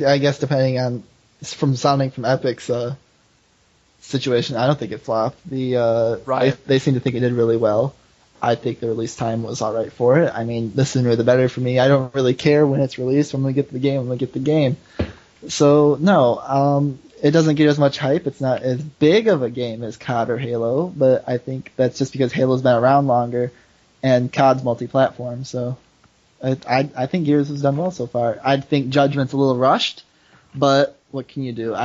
I guess depending on, sounding from Epic's situation, I don't think it flopped. Right. They seem to think it did really well. I think the release time was alright for it. I mean, the sooner the better for me. I don't really care when it's released. When we get the game, So, no, it doesn't get as much hype. It's not as big of a game as COD or Halo, but I think that's just because Halo's been around longer and COD's multi-platform. So, I think Gears has done well so far. I think Judgment's a little rushed, but what can you do?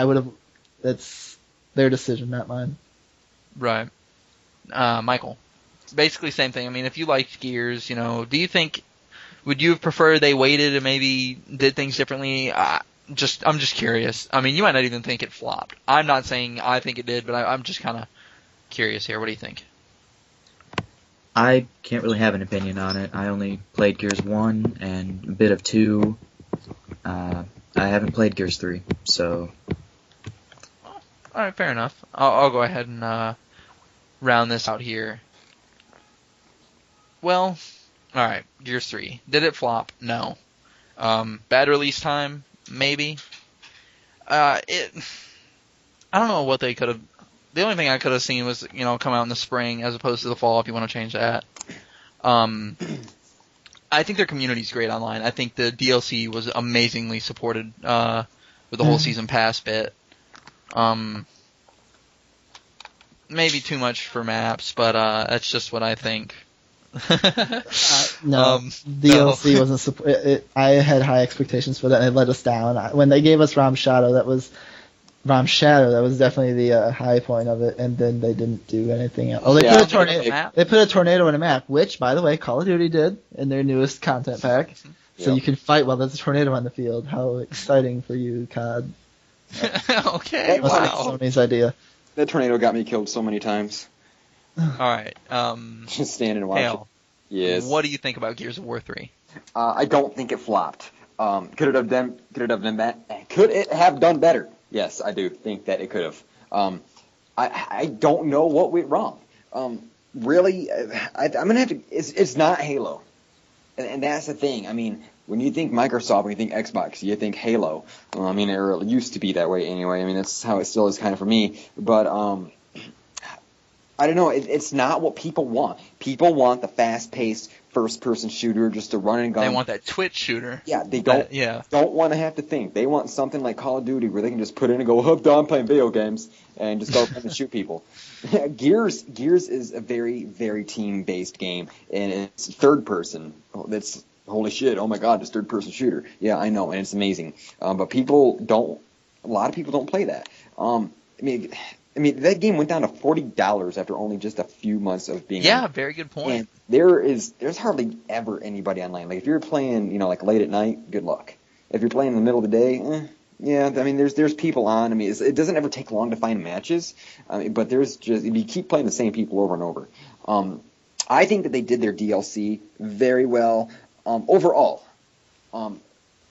That's their decision, not mine. Right. Michael. Basically same thing. I mean, if you liked Gears, do you think, would you have preferred they waited and maybe did things differently? I'm just curious. I mean, you might not even think it flopped. I'm not saying I think it did, but I'm just kind of curious here. What do you think? I can't really have an opinion on it. I only played Gears 1 and a bit of 2. I haven't played Gears 3, so... All right, fair enough. I'll go ahead and round this out here. Well, alright, Gears 3. Did it flop? No. Bad release time? Maybe. I don't know what they could have... The only thing I could have seen was, come out in the spring as opposed to the fall if you want to change that. I think their community's great online. I think the DLC was amazingly supported with the whole season pass bit. Maybe too much for maps, but that's just what I think. No, DLC wasn't. I had high expectations for that, and it let us down. When they gave us Ram Shadow, that was definitely the high point of it, and then they didn't do anything else. Oh, they put a tornado. They put a tornado in a map, which, by the way, Call of Duty did in their newest content pack. So you can fight while there's a tornado on the field. How exciting for you, COD! Okay, wow. Sony's idea. That tornado got me killed so many times. All right. Just stand and watch Kale, it. Yes. What do you think about Gears of War 3? I don't think it flopped. Could it have done better? Yes, I do think that it could have. I don't know what went wrong. Really, I'm gonna have to. It's not Halo, and that's the thing. I mean, when you think Microsoft, when you think Xbox, you think Halo. I mean, it used to be that way anyway. I mean, that's how it still is kind of for me. But I don't know. It's not what people want. People want the fast-paced first-person shooter just to run and gun. They want that Twitch shooter. Yeah, they don't. Don't want to have to think. They want something like Call of Duty where they can just put in and go, "Oh, I'm playing video games," and just go and shoot people. Gears is a very, very team-based game, and it's third-person. That's holy shit! Oh my god, it's third-person shooter. Yeah, I know, and it's amazing. But people don't. A lot of people don't play that. I mean, that game went down to $40 after only just a few months of being. Yeah, very good point. And there's hardly ever anybody online. Like if you're playing, like late at night, good luck. If you're playing in the middle of the day, yeah. I mean, there's people on. I mean, it doesn't ever take long to find matches. But you keep playing the same people over and over. I think that they did their DLC very well overall.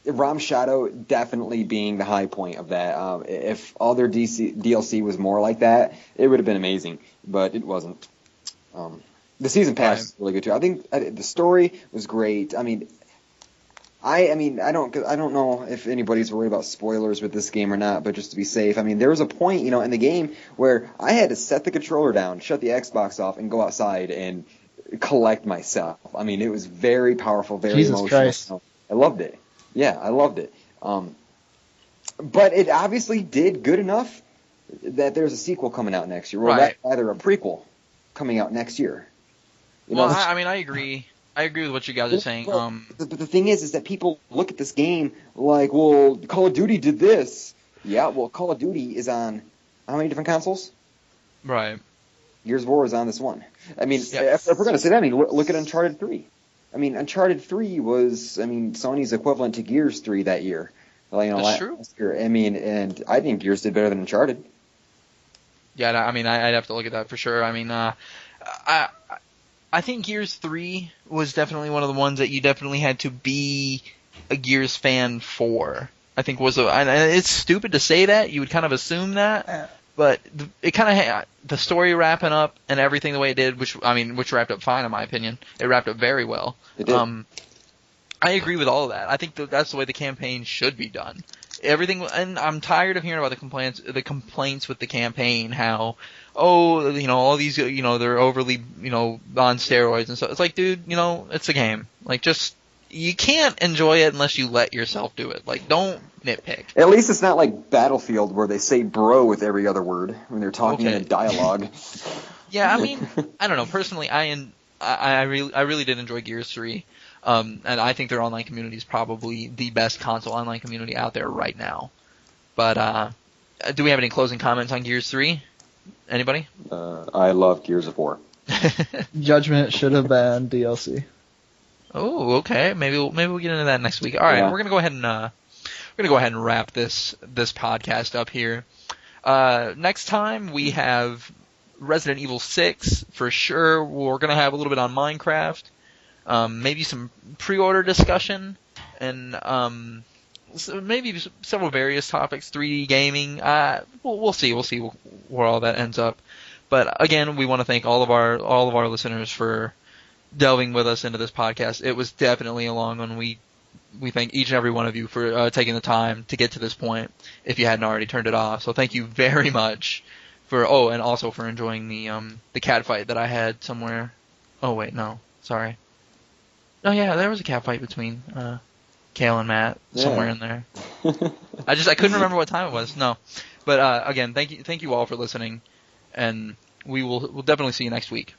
Ram Shadow definitely being the high point of that. If all their DLC was more like that, it would have been amazing, but it wasn't. The season pass is really good too. I think the story was great. I mean, I don't know if anybody's worried about spoilers with this game or not, but just to be safe, I mean, there was a point, in the game where I had to set the controller down, shut the Xbox off, and go outside and collect myself. I mean, it was very powerful, very Jesus emotional. Christ. I loved it. Yeah, I loved it. But it obviously did good enough that there's a sequel coming out next year. Well, Right. rather a prequel coming out next year. I agree. I agree with what you guys are saying. But the thing is that people look at this game like, well, Call of Duty did this. Yeah, well, Call of Duty is on how many different consoles? Right. Gears of War is on this one. I mean, Yes. if we're going to say that, I mean, look at Uncharted 3. I mean, Uncharted 3 was, Sony's equivalent to Gears 3 that year. That's true. Last year. I mean, and I think Gears did better than Uncharted. Yeah, I mean, I'd have to look at that for sure. I mean, I think Gears 3 was definitely one of the ones that you definitely had to be a Gears fan for. I think and it's stupid to say that. You would kind of assume that. But it kind of the story wrapping up and everything the way it did, which wrapped up fine in my opinion. It wrapped up very well. It did. I agree with all of that. I think that's the way the campaign should be done. Everything, and I'm tired of hearing about the complaints with the campaign. How, all these, they're overly, on steroids and stuff. It's like, dude, it's a game. Like, just you can't enjoy it unless you let yourself do it. Like, don't nitpick. At least it's not like Battlefield where they say bro with every other word when they're talking in dialogue. Yeah, I mean, I don't know. Personally, I really did enjoy Gears 3. And I think their online community is probably the best console online community out there right now. But do we have any closing comments on Gears 3? Anybody? I love Gears of War. Judgment should have been DLC. Oh, okay. Maybe we'll get into that next week. All right, Yeah. we're gonna go ahead and wrap this podcast up here. Next time we have Resident Evil 6 for sure. We're gonna have a little bit on Minecraft. Maybe some pre-order discussion, and maybe several various topics, 3D gaming. We'll see where all that ends up. But again, we want to thank all of our listeners for delving with us into this podcast. It was definitely a long one. We thank each and every one of you for taking the time to get to this point, if you hadn't already turned it off. So thank you very much and also for enjoying the cat fight that I had somewhere. Oh wait, no, sorry. Oh yeah, there was a cat fight between Kale and Matt somewhere in there. I couldn't remember what time it was. No, but again, thank you all for listening, and we'll definitely see you next week.